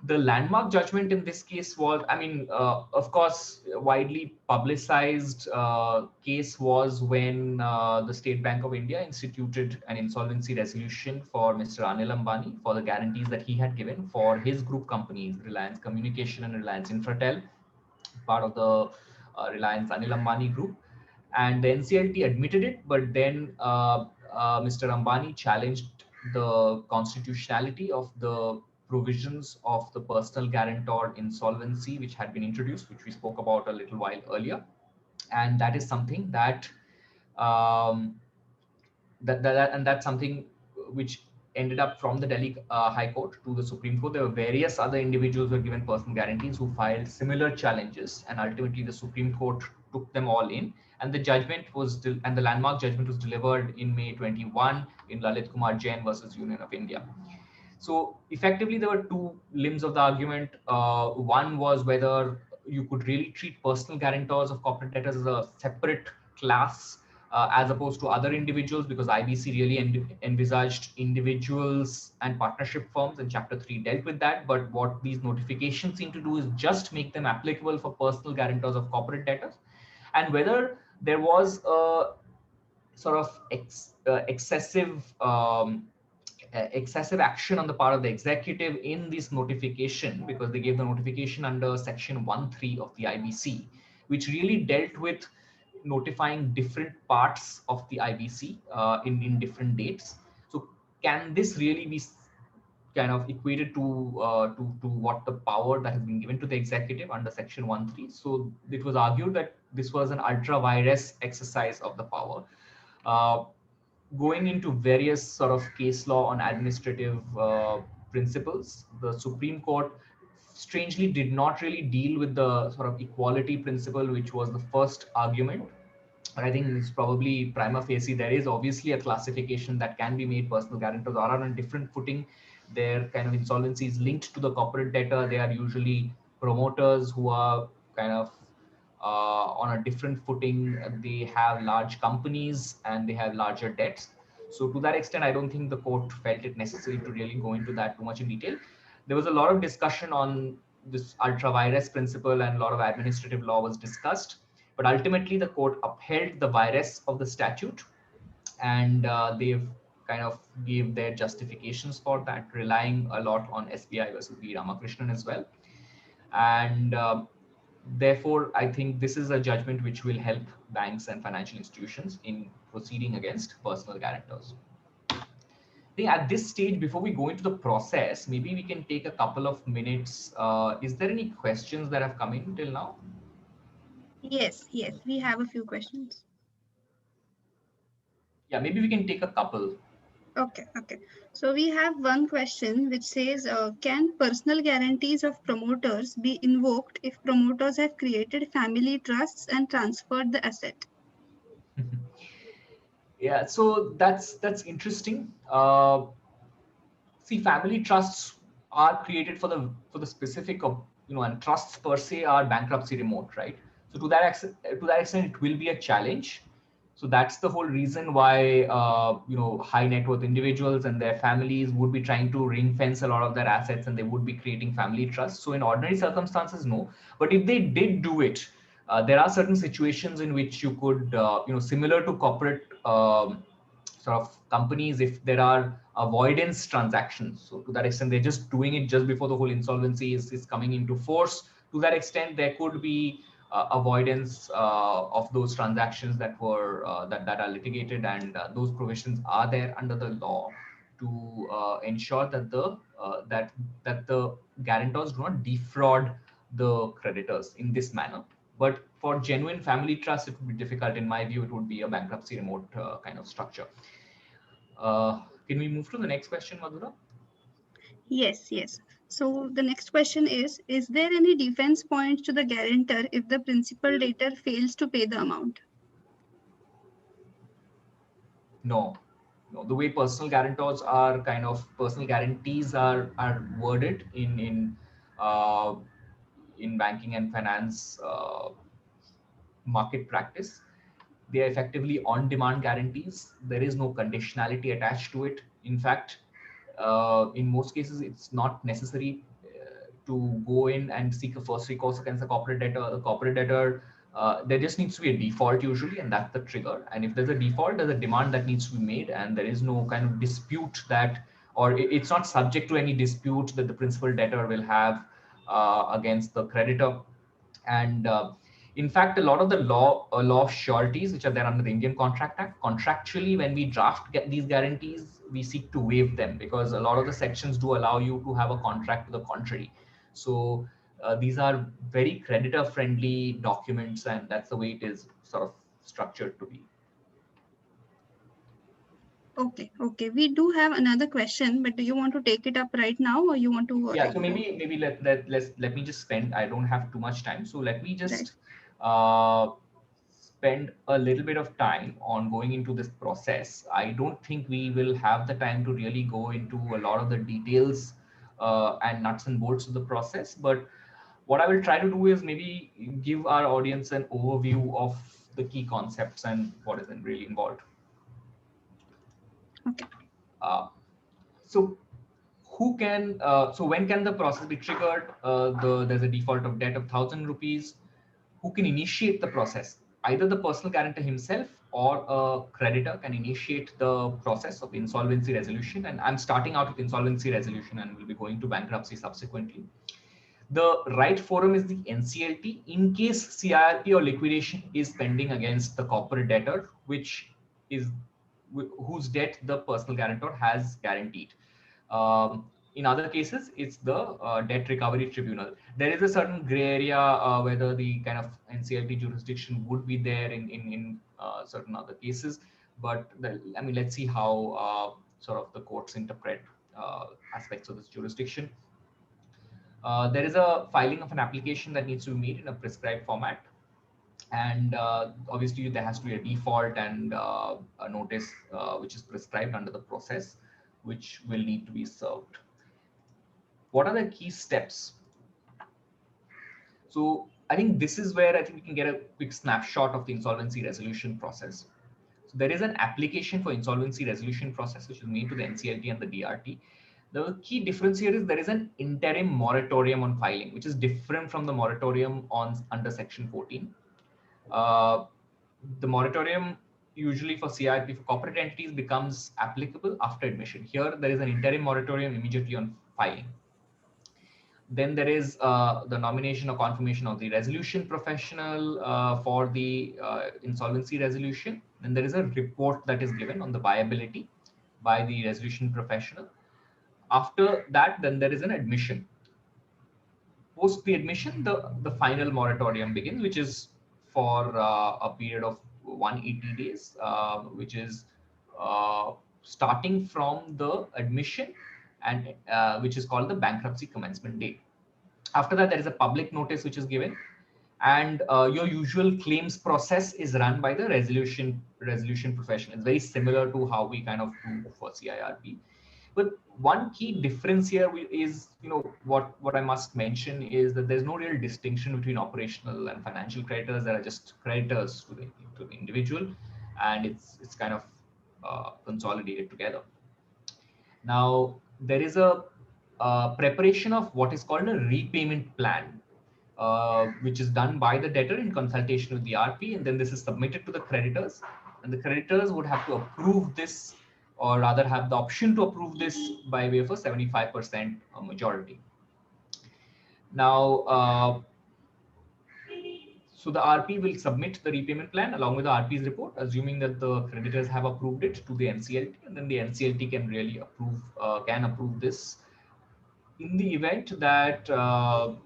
The landmark judgment in this case was, I mean, of course, widely publicized case was when the State Bank of India instituted an insolvency resolution for Mr. Anil Ambani for the guarantees that he had given for his group companies, Reliance Communication and Reliance Infratel, part of the Reliance Anil Ambani group. And the NCLT admitted it, but then Mr. Ambani challenged the constitutionality of the provisions of the personal guarantor insolvency, which had been introduced, which we spoke about a little while earlier. And that is something that, um, and that's something which ended up from the Delhi High Court to the Supreme Court. There were various other individuals who were given personal guarantees who filed similar challenges, and ultimately the Supreme Court took them all in. And the judgment was, and the landmark judgment was delivered in May 21 in Lalit Kumar Jain versus Union of India. So effectively, there were two limbs of the argument. One was whether you could really treat personal guarantors of corporate debtors as a separate class as opposed to other individuals, because IBC really envisaged individuals and partnership firms, and Chapter 3 dealt with that. But what these notifications seem to do is just make them applicable for personal guarantors of corporate debtors, and whether there was a sort of excessive action on the part of the executive in this notification, because they gave the notification under section 1(3) of the IBC, which really dealt with notifying different parts of the IBC in different dates. So can this really be kind of equated to what the power that has been given to the executive under section 1(3)? So it was argued that this was an ultra vires exercise of the power. Going into various sort of case law on administrative principles, the Supreme Court strangely did not really deal with the sort of equality principle, which was the first argument. But I think it's probably prima facie. There is obviously a classification that can be made. Personal guarantors are on a different footing. Their kind of insolvency is linked to the corporate debtor. They are usually promoters who are kind of on a different footing. They have large companies and they have larger debts. So to that extent, I don't think the court felt it necessary to really go into that too much in detail. There was a lot of discussion on this ultra vires principle, and a lot of administrative law was discussed. But ultimately, the court upheld the virus of the statute, and they've kind of gave their justifications for that, relying a lot on SBI versus V. Ramakrishnan as well. And therefore, I think this is a judgment which will help banks and financial institutions in proceeding against personal guarantors. I think at this stage, before we go into the process, maybe we can take a couple of minutes. Is there any questions that have come in till now? Yes, we have a few questions. Yeah, maybe we can take a couple. Okay. So we have one question which says, can personal guarantees of promoters be invoked if promoters have created family trusts and transferred the asset? Yeah, so that's interesting. See, family trusts are created for the specific of, and trusts per se are bankruptcy remote, right? So to that extent, it will be a challenge. So that's the whole reason why high net worth individuals and their families would be trying to ring fence a lot of their assets, and they would be creating family trusts. So in ordinary circumstances, no. But if they did do it, there are certain situations in which you could, similar to corporate sort of companies, if there are avoidance transactions. So to that extent, they're just doing it just before the whole insolvency is coming into force. To that extent, there could be avoidance of those transactions that were that are litigated, and those provisions are there under the law to ensure that the guarantors do not defraud the creditors in this manner. But for genuine family trust, it would be difficult. In my view, it would be a bankruptcy remote kind of structure. Can we move to the next question, Madhura? Yes. So the next question is there any defense points to the guarantor if the principal debtor fails to pay the amount? No. The way personal guarantors are personal guarantees are worded in in banking and finance market practice. They are effectively on-demand guarantees. There is no conditionality attached to it. In fact, in most cases, it's not necessary to go in and seek a first recourse against the corporate debtor. The corporate debtor, there just needs to be a default usually, and that's the trigger. And if there's a default, there's a demand that needs to be made, and there is no kind of dispute that, or it's not subject to any dispute that the principal debtor will have against the creditor. And in fact, a lot of the law of sureties, which are there under the Indian Contract Act, contractually, when we these guarantees, we seek to waive them, because a lot of the sections do allow you to have a contract to the contrary. So these are very creditor friendly documents, and that's the way it is sort of structured to be. Okay. We do have another question, but do you want to take it up right now, or you want to? Yeah. So maybe let me just spend. I don't have too much time, so let me just spend a little bit of time on going into this process. I don't think we will have the time to really go into a lot of the details and nuts and bolts of the process, but what I will try to do is maybe give our audience an overview of the key concepts and what is really involved. Okay. So when can the process be triggered? There's a default of debt of 1,000 rupees. Who can initiate the process? Either the personal guarantor himself or a creditor can initiate the process of insolvency resolution. And I'm starting out with insolvency resolution and will be going to bankruptcy subsequently. The right forum is the NCLT in case CIRP or liquidation is pending against the corporate debtor, whose debt the personal guarantor has guaranteed. In other cases, it's the debt recovery tribunal. There is a certain gray area whether the kind of NCLT jurisdiction would be there in certain other cases. But let's see how sort of the courts interpret aspects of this jurisdiction. There is a filing of an application that needs to be made in a prescribed format. And obviously, there has to be a default and a notice which is prescribed under the process, which will need to be served. What are the key steps? So I think this is where I think we can get a quick snapshot of the insolvency resolution process. So there is an application for insolvency resolution process which is made to the NCLT and the DRT. The key difference here is there is an interim moratorium on filing, which is different from the moratorium under Section 14. The moratorium usually for CIRP for corporate entities becomes applicable after admission. Here, there is an interim moratorium immediately on filing. Then there is the nomination or confirmation of the resolution professional for the insolvency resolution. Then there is a report that is given on the viability by the resolution professional. After that, then there is an admission. Post the admission, the final moratorium begins, which is for a period of 180 days, which is starting from the admission, and which is called the bankruptcy commencement date. After that, there is a public notice which is given, and your usual claims process is run by the resolution professional. It's very similar to how we kind of do for CIRP. But one key difference here is, what I must mention is that there's no real distinction between operational and financial creditors. There are just creditors to the individual, and it's kind of consolidated together. Now, there is a preparation of what is called a repayment plan, which is done by the debtor in consultation with the RP, and then this is submitted to the creditors, and the creditors would have to approve this, or rather have the option to approve this by way of a 75% majority. Now, so the RP will submit the repayment plan along with the RP's report, assuming that the creditors have approved it to the NCLT, and then the NCLT can really approve this. In the event that the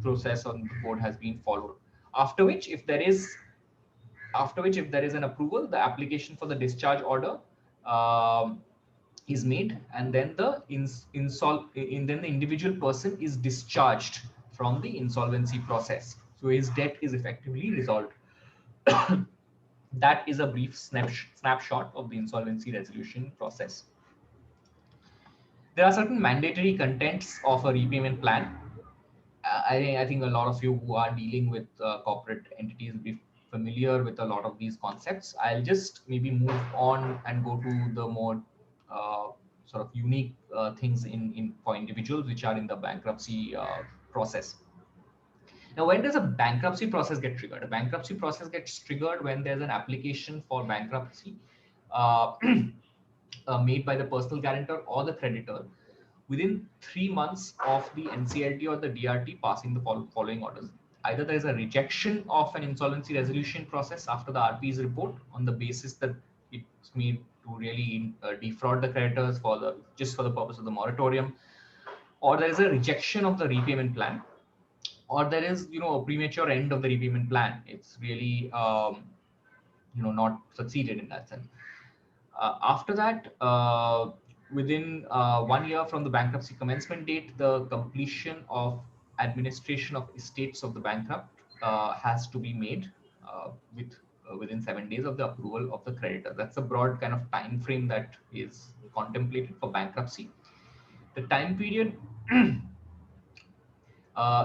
process on the board has been followed, after which if there is an approval, the application for the discharge order is made, and then the individual person is discharged from the insolvency process. So his debt is effectively resolved. That is a brief snapshot of the insolvency resolution process. There are certain mandatory contents of a repayment plan. I think a lot of you who are dealing with corporate entities will be familiar with a lot of these concepts. I'll just maybe move on and go to the more sort of unique things in for individuals which are in the bankruptcy process. Now, when does a bankruptcy process get triggered? A bankruptcy process gets triggered when there's an application for bankruptcy uh, made by the personal guarantor or the creditor within 3 months of the NCLT or the DRT passing the following orders. Either there is a rejection of an insolvency resolution process after the RP's report on the basis that it's made to really defraud the creditors just for the purpose of the moratorium, or there is a rejection of the repayment plan, or there is a premature end of the repayment plan. It's really not succeeded in that sense. After that, within 1 year from the bankruptcy commencement date, the completion of administration of estates of the bankrupt has to be made within 7 days of the approval of the creditor. That's a broad kind of time frame that is contemplated for bankruptcy. The time period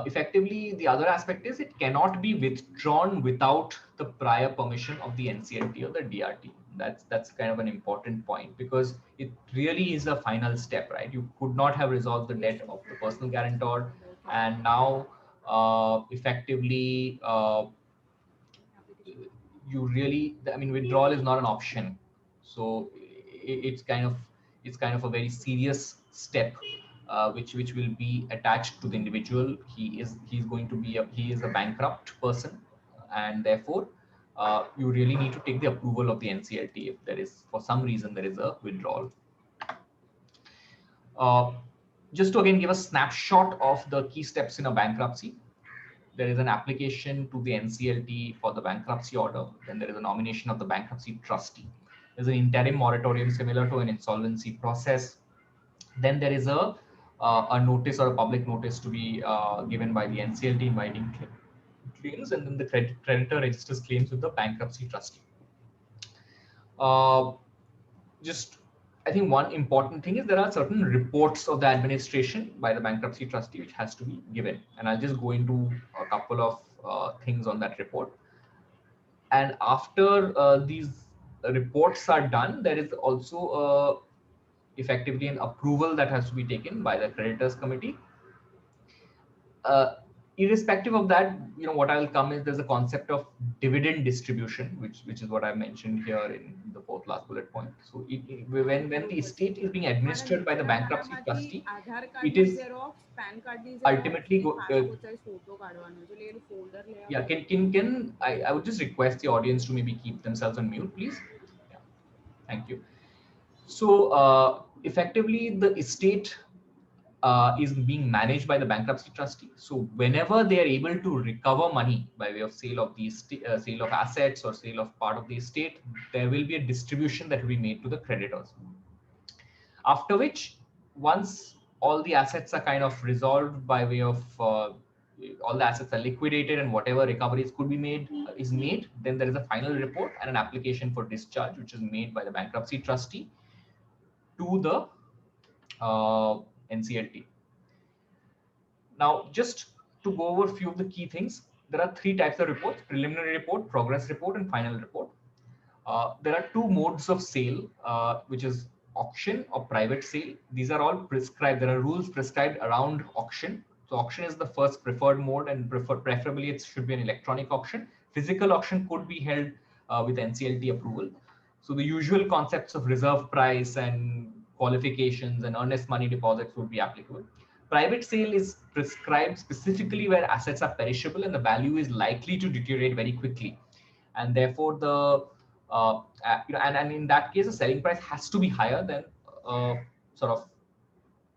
effectively, the other aspect is it cannot be withdrawn without the prior permission of the NCLT or the DRT. That's kind of an important point, because it really is a final step, right? You could not have resolved the debt of the personal guarantor, and now effectively withdrawal is not an option. So it's kind of a very serious step which will be attached to the individual. He is a bankrupt person, and therefore you really need to take the approval of the NCLT if there is, for some reason, there is a withdrawal. Just to again give a snapshot of the key steps in a bankruptcy. There is an application to the NCLT for the bankruptcy order. Then there is a nomination of the bankruptcy trustee. There's an interim moratorium similar to an insolvency process. Then there is a notice or a public notice to be given by the NCLT inviting claims, and then the creditor registers claims with the bankruptcy trustee. I think one important thing is there are certain reports of the administration by the bankruptcy trustee which has to be given, and I'll just go into a couple of things on that report. And after these reports are done, there is also effectively an approval that has to be taken by the creditors committee. Irrespective of that, what I will come is there's a concept of dividend distribution, which is what I mentioned here in the fourth last bullet point. So when the estate is being administered by the bankruptcy trustee, it is ultimately yeah. Can I would just request the audience to maybe keep themselves on mute, please. Yeah. Thank you. So effectively, the estate is being managed by the bankruptcy trustee. So whenever they are able to recover money by way of sale of the sale of assets or sale of part of the estate, there will be a distribution that will be made to the creditors. After which, once all the assets are kind of resolved by way of all the assets are liquidated and whatever recoveries could be made is made, then there is a final report and an application for discharge, which is made by the bankruptcy trustee to the NCLT. Now, just to go over a few of the key things, there are 3 types of reports: preliminary report, progress report, and final report. There are 2 modes of sale, which is auction or private sale. These are all prescribed. There are rules prescribed around auction. So auction is the first preferred mode, and preferably it should be an electronic auction. Physical auction could be held with NCLT approval. So the usual concepts of reserve price and qualifications and earnest money deposits would be applicable. Private sale is prescribed specifically where assets are perishable and the value is likely to deteriorate very quickly, and therefore the and in that case the selling price has to be higher than sort of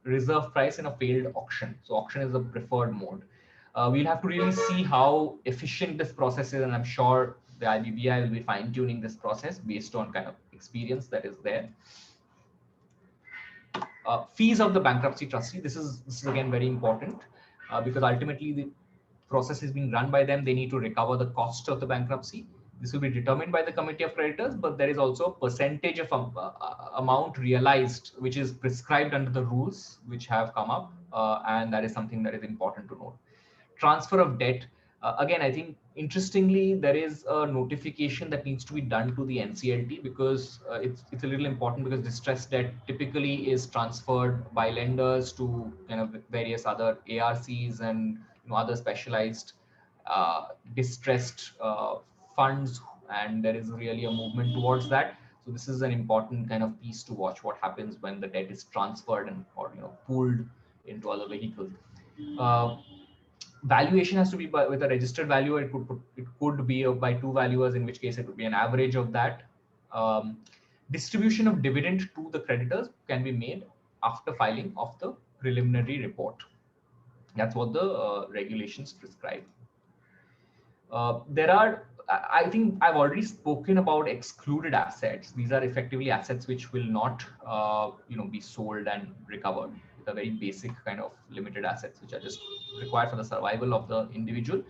reserve price in a failed auction. So auction is the preferred mode. We'll have to really see how efficient this process is, and I'm sure the IBBI will be fine-tuning this process based on kind of experience that is there. Fees of the bankruptcy trustee. This is again very important because ultimately the process is being run by them. They need to recover the cost of the bankruptcy. This will be determined by the committee of creditors, but there is also a percentage of amount realized, which is prescribed under the rules which have come up, and that is something that is important to note. transfer of debt, again, I think interestingly, there is a notification that needs to be done to the NCLT, because it's a little important, because distressed debt typically is transferred by lenders to kind of various other ARCs and other specialized distressed funds, and there is really a movement towards that. So this is an important kind of piece to watch, what happens when the debt is transferred and or pooled into other vehicles. Valuation has to be with a registered valuer. It could be by two valuers, in which case it would be an average of that. Distribution of dividend to the creditors can be made after filing of the preliminary report. That's what the regulations prescribe. I think I've already spoken about excluded assets. These are effectively assets which will not, be sold and recovered. The very basic kind of limited assets which are just required for the survival of the individual.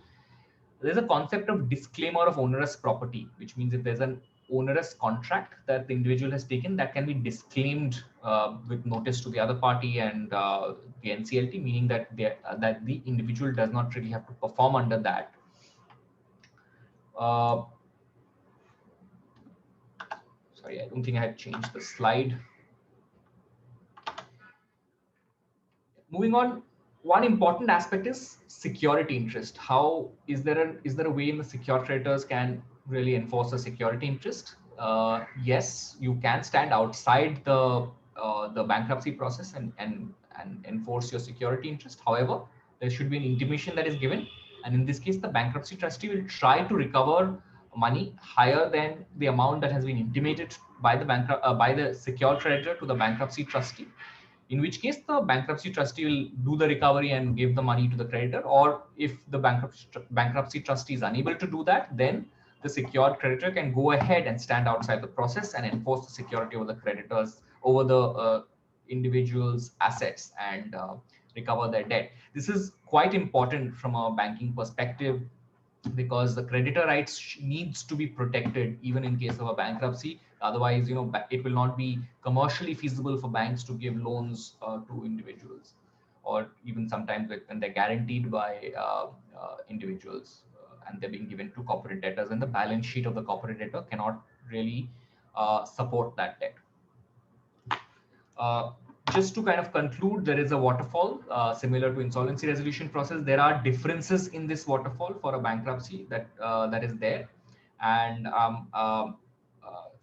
There's a concept of disclaimer of onerous property, which means if there's an onerous contract that the individual has taken, that can be disclaimed with notice to the other party and the NCLT, meaning that the individual does not really have to perform under that. Sorry, I don't think I had changed the slide. Moving on, one important aspect is security interest. How is there a way in the secured creditors can really enforce a security interest? Yes, you can stand outside the bankruptcy process and enforce your security interest. However, there should be an intimation that is given, and in this case, the bankruptcy trustee will try to recover money higher than the amount that has been intimated by the secured creditor to the bankruptcy trustee. In which case, the bankruptcy trustee will do the recovery and give the money to the creditor. Or if the bankruptcy trustee is unable to do that, then the secured creditor can go ahead and stand outside the process and enforce the security over the creditors, over the individual's assets, and recover their debt. This is quite important from a banking perspective, because the creditor rights needs to be protected even in case of a bankruptcy. Otherwise, it will not be commercially feasible for banks to give loans to individuals, or even sometimes when they're guaranteed by individuals and they're being given to corporate debtors, and the balance sheet of the corporate debtor cannot really support that debt. Just to kind of conclude, there is a waterfall similar to insolvency resolution process. There are differences in this waterfall for a bankruptcy that is there, and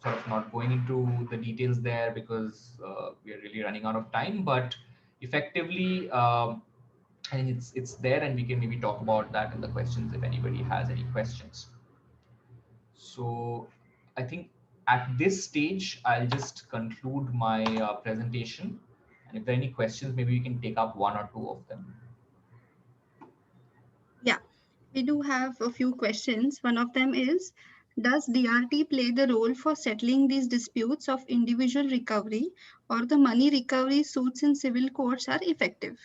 sort of not going into the details there because we are really running out of time. But effectively, I think it's there, and we can maybe talk about that in the questions if anybody has any questions. So I think at this stage, I'll just conclude my presentation. And if there are any questions, maybe we can take up one or two of them. Yeah, we do have a few questions. One of them is, does DRT play the role for settling these disputes of individual recovery, or the money recovery suits in civil courts are effective?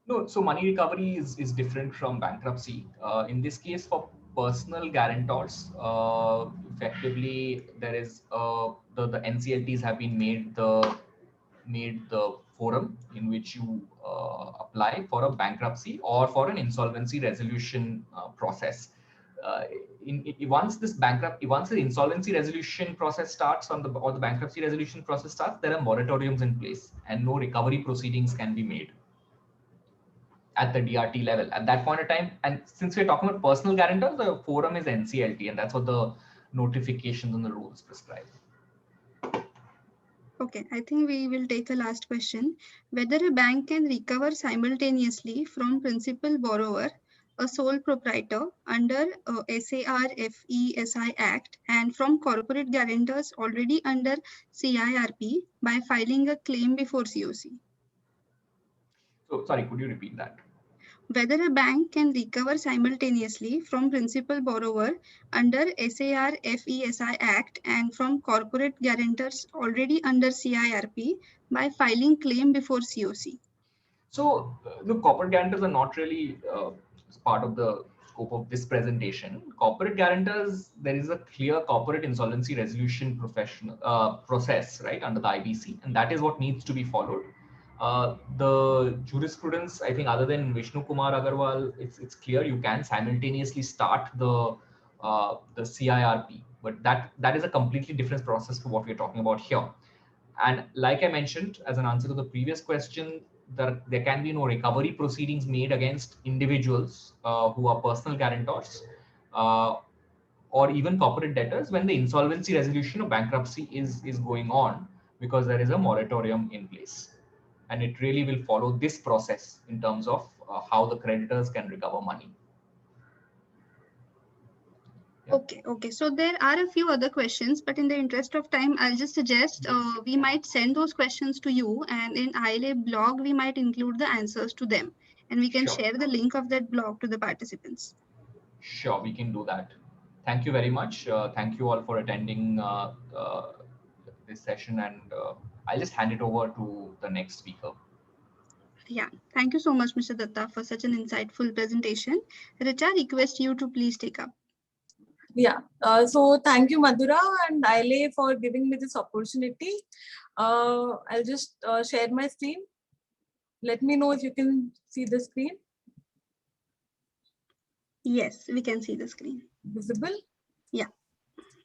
No, so money recovery is different from bankruptcy. In this case, for personal guarantors, effectively there is the NCLTs have been made the forum in which you apply for a bankruptcy or for an insolvency resolution process. Once the insolvency resolution process starts or the bankruptcy resolution process starts, there are moratoriums in place and no recovery proceedings can be made at the DRT level at that point of time. And since we're talking about personal guarantors, the forum is NCLT, and that's what the notifications and the rules prescribe. Okay, I think we will take a last question. Whether a bank can recover simultaneously from principal borrower, a sole proprietor under SAR-FESI Act, and from corporate guarantors already under CIRP by filing a claim before COC. So sorry, could you repeat that? Whether a bank can recover simultaneously from principal borrower under SAR-FESI Act and from corporate guarantors already under CIRP by filing claim before COC. So the corporate guarantors are not really part of the scope of this presentation. Corporate guarantors, there is a clear corporate insolvency resolution process, right, under the IBC, and that is what needs to be followed. The jurisprudence, I think, other than Vishnu Kumar Agarwal, it's clear you can simultaneously start the CIRP, but that is a completely different process to what we're talking about here. And like I mentioned, as an answer to the previous question, there can be no recovery proceedings made against individuals who are personal guarantors uh, or even corporate debtors when the insolvency resolution or bankruptcy is going on, because there is a moratorium in place. And it really will follow this process in terms of how the creditors can recover money. Yeah. Okay. So there are a few other questions, but in the interest of time, I'll just suggest we might send those questions to you, and in ILA blog, we might include the answers to them, and we can Sure. share the link of that blog to the participants. Sure, we can do that. Thank you very much. Thank you all for attending this session, and I'll just hand it over to the next speaker. Yeah, thank you so much, Mr. Datta, for such an insightful presentation. Richa, request you to please take up. Yeah, so thank you, Madhura and ILA, for giving me this opportunity. I'll just share my screen. Let me know if you can see the screen. Yes, we can see the screen. Visible? Yeah.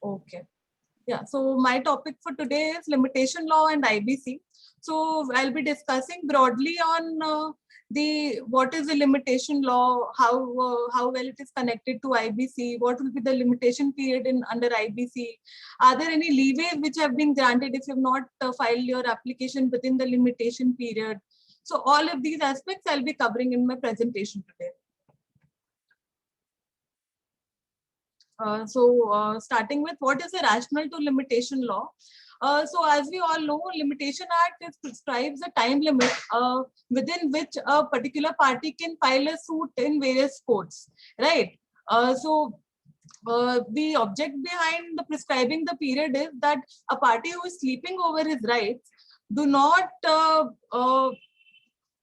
Okay. Yeah, so my topic for today is limitation law and IBC. So I'll be discussing broadly on what is the limitation law, how well it is connected to IBC, what will be the limitation period under IBC, are there any leeways which have been granted if you have not filed your application within the limitation period. So all of these aspects I'll be covering in my presentation today. Starting with what is the rationale to limitation law? So as we all know, Limitation Act prescribes a time limit within which a particular party can file a suit in various courts, right? The object behind the prescribing the period is that a party who is sleeping over his rights do not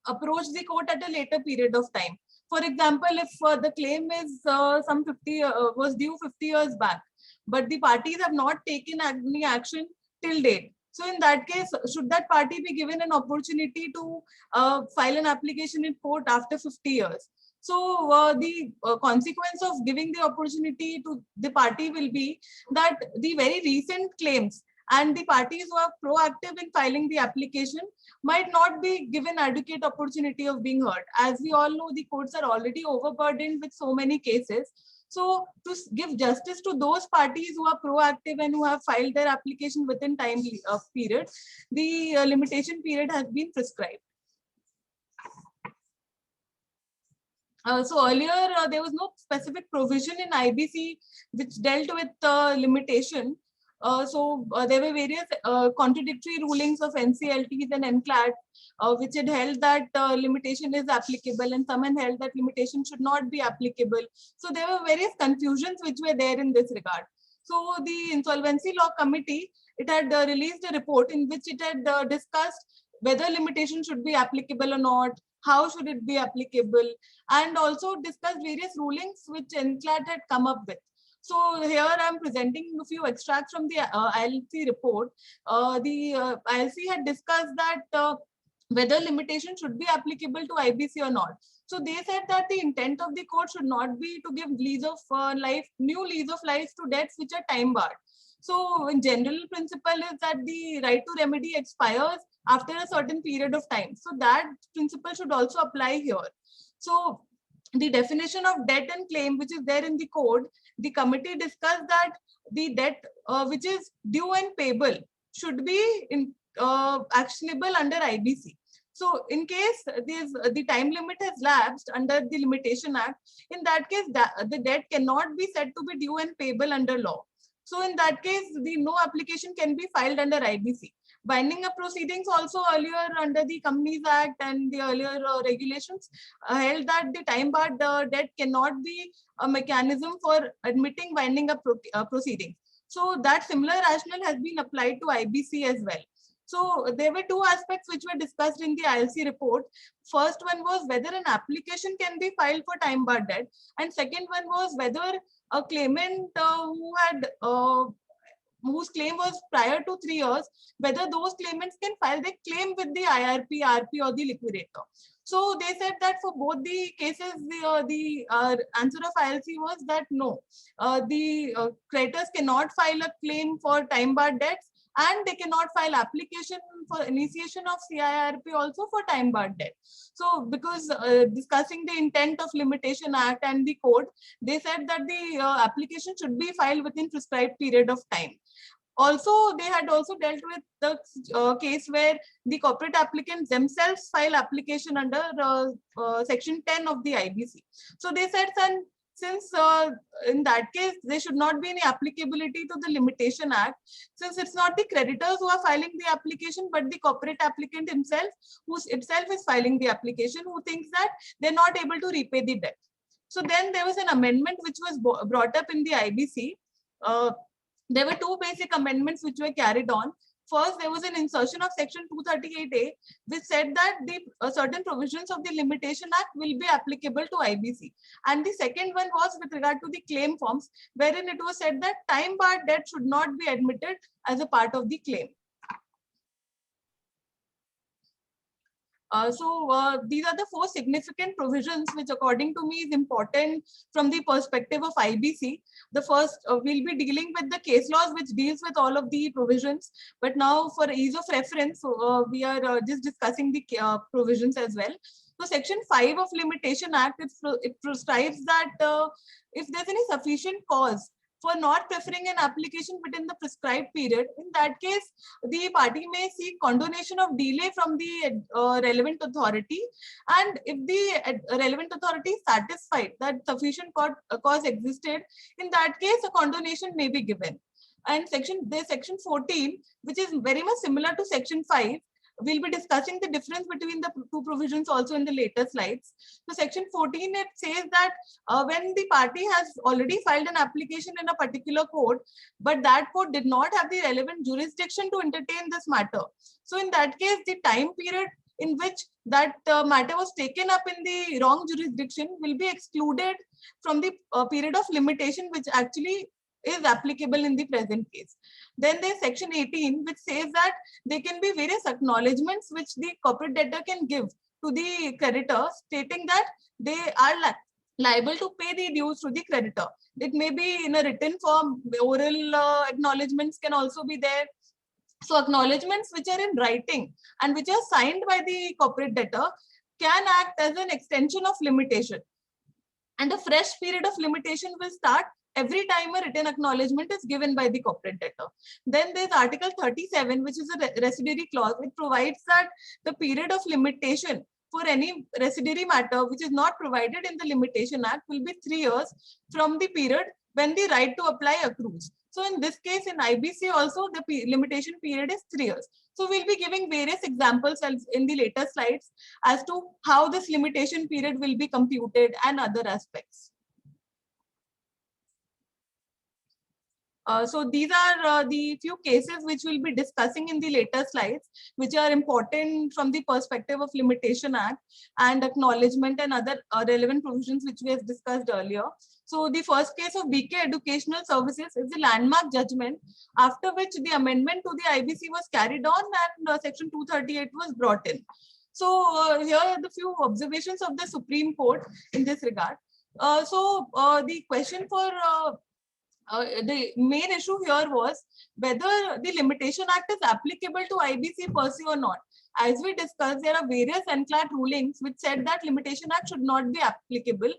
approach the court at a later period of time. For example, if the claim is was due 50 years back, but the parties have not taken any action till date. So in that case, should that party be given an opportunity to file an application in court after 50 years? So the consequence of giving the opportunity to the party will be that the very recent claims and the parties who are proactive in filing the application might not be given adequate opportunity of being heard. As we all know, the courts are already overburdened with so many cases. So to give justice to those parties who are proactive and who have filed their application within time period, the limitation period has been prescribed. So earlier, there was no specific provision in IBC which dealt with limitation. There were various contradictory rulings of NCLTs and NCLAT, which had held that limitation is applicable, and some had held that limitation should not be applicable. So there were various confusions which were there in this regard. So the Insolvency Law Committee, it had released a report in which it had discussed whether limitation should be applicable or not, how should it be applicable, and also discussed various rulings which NCLAT had come up with. So here I am presenting a few extracts from the ILC report. The ILC had discussed that whether limitation should be applicable to IBC or not. So they said that the intent of the court should not be to give lease of life, new lease of life to debts which are time barred. So in general principle is that the right to remedy expires after a certain period of time. So that principle should also apply here. So the definition of debt and claim which is there in the code, the committee discussed that the debt which is due and payable should be actionable under IBC. So in case the time limit has lapsed under the Limitation Act, in that case the debt cannot be said to be due and payable under law. So in that case, no application can be filed under IBC. Binding up proceedings also earlier under the Companies Act and the earlier regulations held that the time barred debt cannot be a mechanism for admitting binding up proceedings. So that similar rationale has been applied to IBC as well. So there were two aspects which were discussed in the ILC report. First one was whether an application can be filed for time barred debt, and second one was whether a claimant who had whose claim was prior to 3 years, whether those claimants can file their claim with the IRP, RP or the liquidator. So they said that for both the cases, the answer of ILC was that no, the creditors cannot file a claim for time-barred debts, and they cannot file application for initiation of CIRP also for time-barred debt. So because discussing the intent of Limitation Act and the code, they said that the application should be filed within prescribed period of time. Also, they had also dealt with the case where the corporate applicants themselves file application under section 10 of the IBC. So they said that since in that case, there should not be any applicability to the Limitation Act, since it's not the creditors who are filing the application, but the corporate applicant himself, who itself is filing the application, who thinks that they're not able to repay the debt. So then there was an amendment which was brought up in the IBC. There were two basic amendments which were carried on. First, there was an insertion of section 238A, which said that the certain provisions of the Limitation Act will be applicable to IBC. And the second one was with regard to the claim forms, wherein it was said that time-barred debt should not be admitted as a part of the claim. These are the four significant provisions which according to me is important from the perspective of IBC. The first, we'll be dealing with the case laws which deals with all of the provisions, but now for ease of reference, we are just discussing the provisions as well. So section 5 of Limitation Act, it prescribes that if there's any sufficient cause for not preferring an application within the prescribed period, in that case, the party may seek condonation of delay from the relevant authority. And if the relevant authority is satisfied that sufficient cause existed, in that case, a condonation may be given. And there's section 14, which is very much similar to section 5. We'll be discussing the difference between the two provisions also in the later slides. So section 14, it says that when the party has already filed an application in a particular court, but that court did not have the relevant jurisdiction to entertain this matter. So in that case, the time period in which that matter was taken up in the wrong jurisdiction will be excluded from the period of limitation, which actually is applicable in the present case. Then there's section 18, which says that there can be various acknowledgements which the corporate debtor can give to the creditor, stating that they are liable to pay the dues to the creditor. It may be in a written form, oral acknowledgements can also be there. So acknowledgements which are in writing and which are signed by the corporate debtor can act as an extension of limitation. And a fresh period of limitation will start every time a written acknowledgement is given by the corporate debtor. Then there's Article 37, which is a residuary clause, which provides that the period of limitation for any residuary matter which is not provided in the Limitation Act will be 3 years from the period when the right to apply accrues. So in this case, in IBC also, the limitation period is 3 years. So we'll be giving various examples in the later slides as to how this limitation period will be computed and other aspects. So these are the few cases which we'll be discussing in the later slides, which are important from the perspective of Limitation Act and acknowledgement and other relevant provisions which we have discussed earlier. So the first case of BK Educational Services is the landmark judgment, after which the amendment to the IBC was carried on and section 238 was brought in. So here are the few observations of the Supreme Court in this regard. The question for the main issue here was whether the Limitation Act is applicable to IBC per se or not. As we discussed, there are various NCLAT rulings which said that Limitation Act should not be applicable.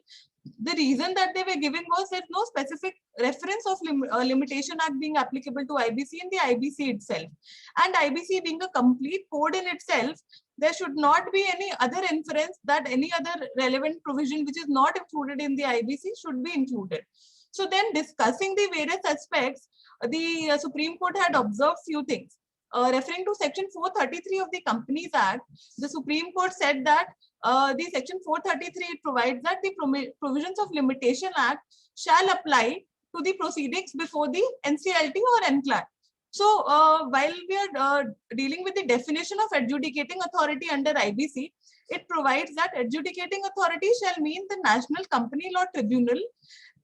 The reason that they were giving was there's no specific reference of Limitation Act being applicable to IBC in the IBC itself. And IBC being a complete code in itself, there should not be any other inference that any other relevant provision which is not included in the IBC should be included. So then discussing the various aspects, the Supreme Court had observed few things. Referring to section 433 of the Companies Act, the Supreme Court said that the section 433 provides that the provisions of Limitation Act shall apply to the proceedings before the NCLT or NCLAT. So while we are dealing with the definition of adjudicating authority under IBC, it provides that adjudicating authority shall mean the National Company Law Tribunal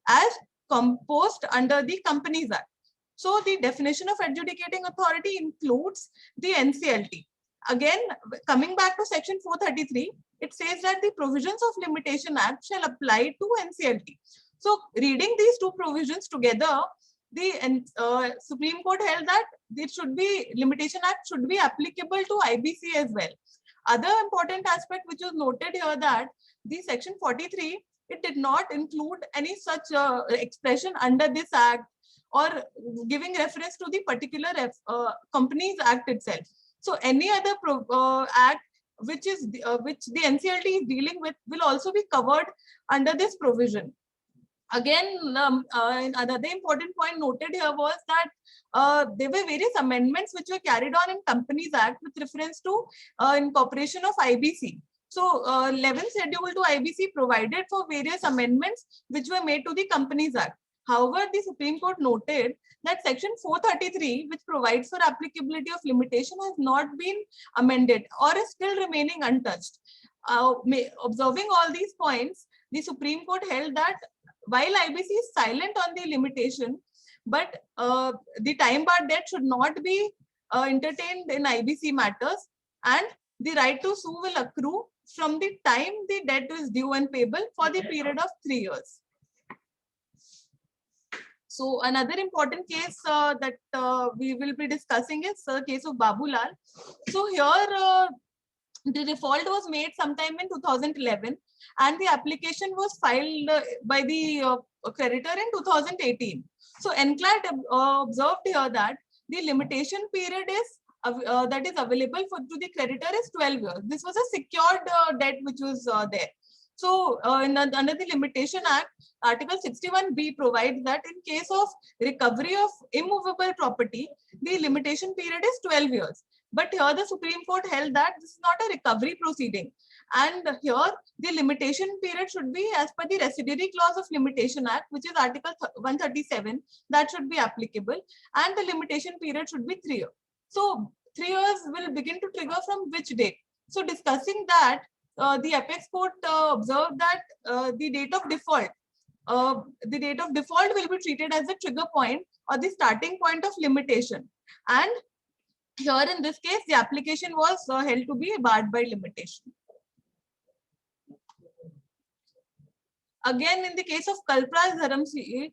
as composed under the Companies Act. So the definition of adjudicating authority includes the NCLT. Again, coming back to section 433, it says that the provisions of Limitation Act shall apply to NCLT. So reading these two provisions together, the Supreme Court held that Limitation Act should be applicable to IBC as well. Other important aspect which was noted here that the section 43, it did not include any such expression under this act or giving reference to the particular Companies Act itself. So any other act which the NCLT is dealing with will also be covered under this provision. Again, another important point noted here was that there were various amendments which were carried on in Companies Act with reference to incorporation of IBC. So 11th schedule to IBC provided for various amendments which were made to the Companies Act. However, the Supreme Court noted that section 433, which provides for applicability of limitation, has not been amended or is still remaining untouched. Observing all these points, the Supreme Court held that while IBC is silent on the limitation, but the time bar debt should not be entertained in IBC matters, and the right to sue will accrue from the time the debt is due and payable for the period of 3 years. So another important case that we will be discussing is the case of Babulal. So here the default was made sometime in 2011 and the application was filed by the creditor in 2018. So NCLAT observed here that the limitation period is that is available to the creditor is 12 years. This was a secured debt which was there. So under the Limitation Act, Article 61B provides that in case of recovery of immovable property, the limitation period is 12 years. But here the Supreme Court held that this is not a recovery proceeding. And here the limitation period should be as per the residuary clause of Limitation Act, which is Article 137, that should be applicable. And the limitation period should be 3 years. So 3 years will begin to trigger from which date? So discussing that, the Apex Court observed that the date of default will be treated as the trigger point or the starting point of limitation. And here in this case, the application was held to be barred by limitation. Again, in the case of Kalpras Dharamsingh,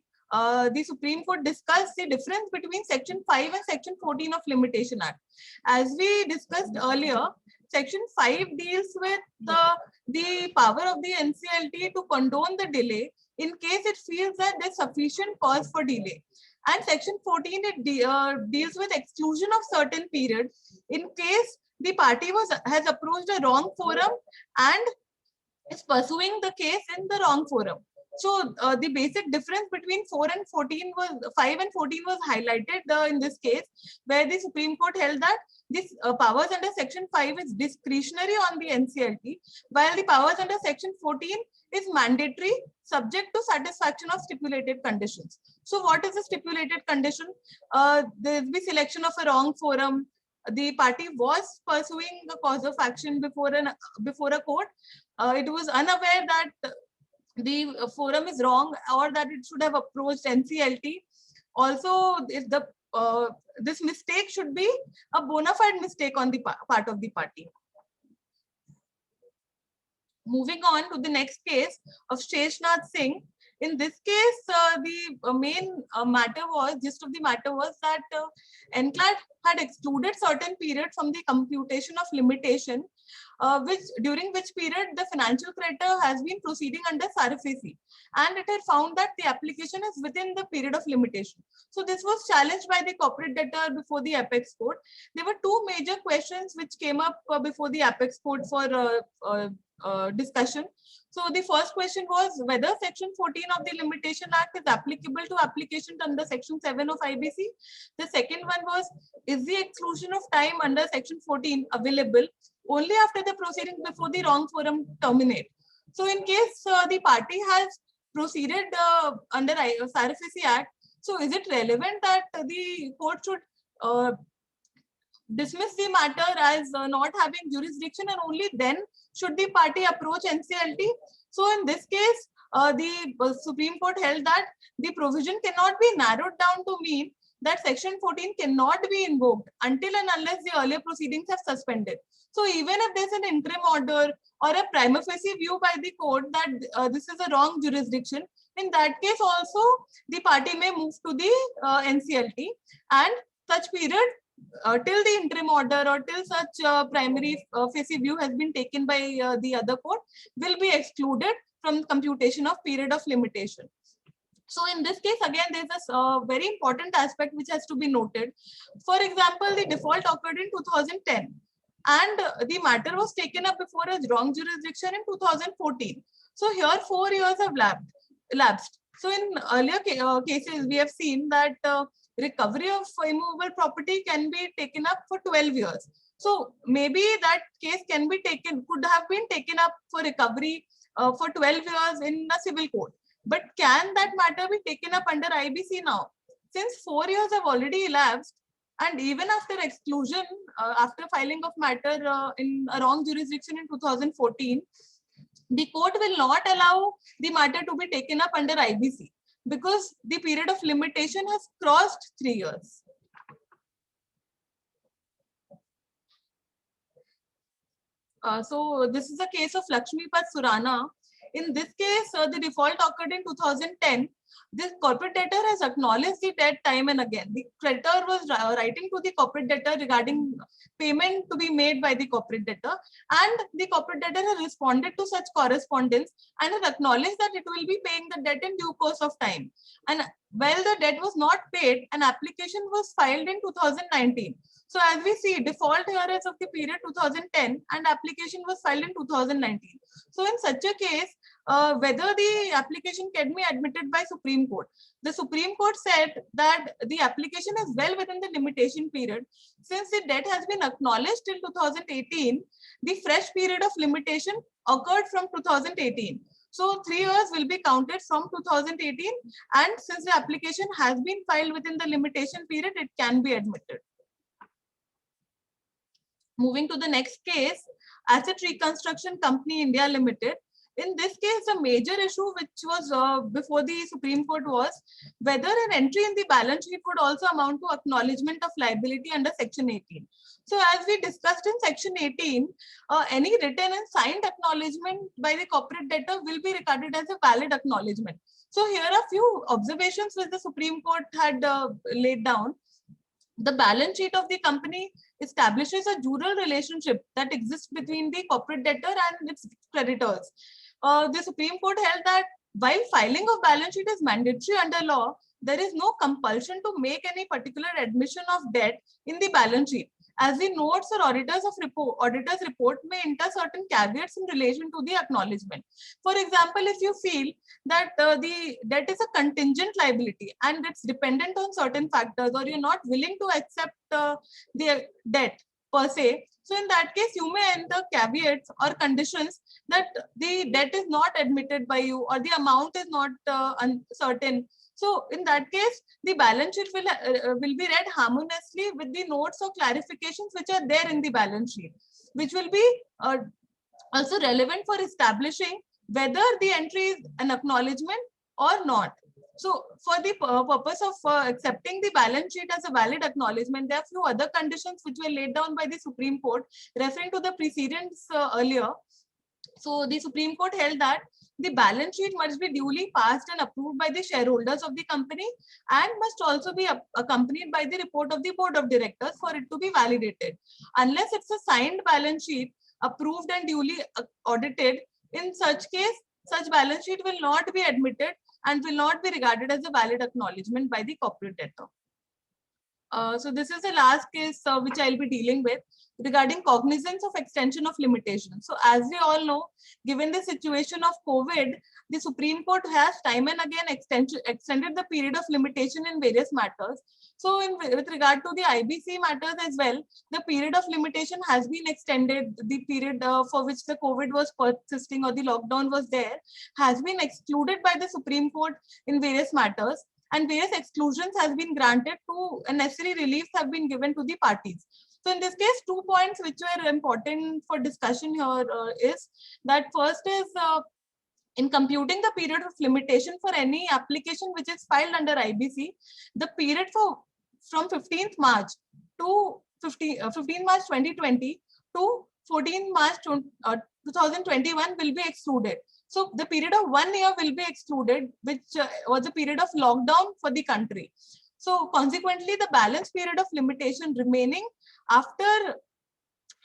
the Supreme Court discussed the difference between Section 5 and Section 14 of Limitation Act. As we discussed earlier, Section 5 deals with the power of the NCLT to condone the delay in case it feels that there's sufficient cause for delay. And Section 14, it deals with exclusion of certain periods in case the party has approached a wrong forum and is pursuing the case in the wrong forum. So the basic difference between 5 and 14 was highlighted in this case, where the Supreme Court held that this powers under Section 5 is discretionary on the NCLT, while the powers under Section 14 is mandatory, subject to satisfaction of stipulated conditions. So what is the stipulated condition? There will be selection of a wrong forum. The party was pursuing the cause of action before a court. It was unaware that the forum is wrong or that it should have approached NCLT. Also, if this mistake should be a bona fide mistake on the part of the party. Moving on to the next case of Sheshnath Singh. In this case, the main gist of the matter was that NCLAT had excluded certain periods from the computation of limitation, during which period the financial creditor has been proceeding under SARFAESI, and it had found that the application is within the period of limitation. So this was challenged by the corporate debtor before the Apex Court. There were two major questions which came up before the Apex Court for discussion. So the first question was whether Section 14 of the Limitation Act is applicable to application under Section 7 of IBC. The second one was, is the exclusion of time under Section 14 available only after the proceeding before the wrong forum terminate? So in case the party has proceeded under SARFAESI Act, so is it relevant that the court should dismiss the matter as not having jurisdiction, and only then should the party approach NCLT? So in this case, the Supreme Court held that the provision cannot be narrowed down to mean that Section 14 cannot be invoked until and unless the earlier proceedings have suspended. So even if there's an interim order or a prima facie view by the court that this is a wrong jurisdiction, in that case also the party may move to the NCLT, and such period till the interim order or till such primary facie view has been taken by the other court will be excluded from computation of period of limitation. So in this case, again, there's a very important aspect which has to be noted. For example, the default occurred in 2010 and the matter was taken up before a wrong jurisdiction in 2014. So here 4 years have lapsed. So in earlier cases, we have seen that recovery of immovable property can be taken up for 12 years. So maybe that case can be taken, could have been taken up for recovery for 12 years in a civil court. But can that matter be taken up under IBC now? Since 4 years have already elapsed, and even after exclusion, after filing of matter in a wrong jurisdiction in 2014, the court will not allow the matter to be taken up under IBC because the period of limitation has crossed 3 years. So this is a case of Lakshmipat Surana. In this case, the default occurred in 2010. This corporate debtor has acknowledged the debt time and again. The creditor was writing to the corporate debtor regarding payment to be made by the corporate debtor, and the corporate debtor has responded to such correspondence and has acknowledged that it will be paying the debt in due course of time. And while the debt was not paid, an application was filed in 2019. So as we see, default here is of the period 2010 and application was filed in 2019. So in such a case, whether the application can be admitted by Supreme Court. The Supreme Court said that the application is well within the limitation period. Since the debt has been acknowledged till 2018, the fresh period of limitation occurred from 2018. So 3 years will be counted from 2018, and since the application has been filed within the limitation period, it can be admitted. Moving to the next case, Asset Reconstruction Company India Limited. In this case, the major issue which was before the Supreme Court was whether an entry in the balance sheet would also amount to acknowledgement of liability under Section 18. So as we discussed in Section 18, any written and signed acknowledgement by the corporate debtor will be regarded as a valid acknowledgement. So here are a few observations which the Supreme Court had laid down. The balance sheet of the company establishes a dual relationship that exists between the corporate debtor and its creditors. The Supreme Court held that while filing of balance sheet is mandatory under law, there is no compulsion to make any particular admission of debt in the balance sheet, as the notes or auditor's report may enter certain caveats in relation to the acknowledgement. For example, if you feel that the debt is a contingent liability and it's dependent on certain factors, or you're not willing to accept the debt per se, so in that case, you may enter caveats or conditions that the debt is not admitted by you or the amount is not uncertain. So in that case, the balance sheet will be read harmoniously with the notes or clarifications which are there in the balance sheet, which will be also relevant for establishing whether the entry is an acknowledgement or not. So for the purpose of accepting the balance sheet as a valid acknowledgement, there are few other conditions which were laid down by the Supreme Court referring to the precedents earlier. So the Supreme Court held that the balance sheet must be duly passed and approved by the shareholders of the company and must also be accompanied by the report of the board of directors for it to be validated. Unless it's a signed balance sheet, approved and duly audited, in such case, such balance sheet will not be admitted and will not be regarded as a valid acknowledgement by the corporate debtor. So this is the last case which I'll be dealing with regarding cognizance of extension of limitation. So as we all know, given the situation of COVID, the Supreme Court has time and again extended the period of limitation in various matters. So with regard to the IBC matters as well, the period of limitation has been extended. The period for which the COVID was persisting or the lockdown was there has been excluded by the Supreme Court in various matters, and various exclusions has been granted to, and necessary reliefs have been given to the parties. So in this case, 2 points which were important for discussion here is that first is in computing the period of limitation for any application which is filed under IBC, the period for from 15th March to 15th March 2020 to 14th March 2021 will be excluded. So the period of 1 year will be excluded, which was a period of lockdown for the country. So consequently, the balance period of limitation remaining after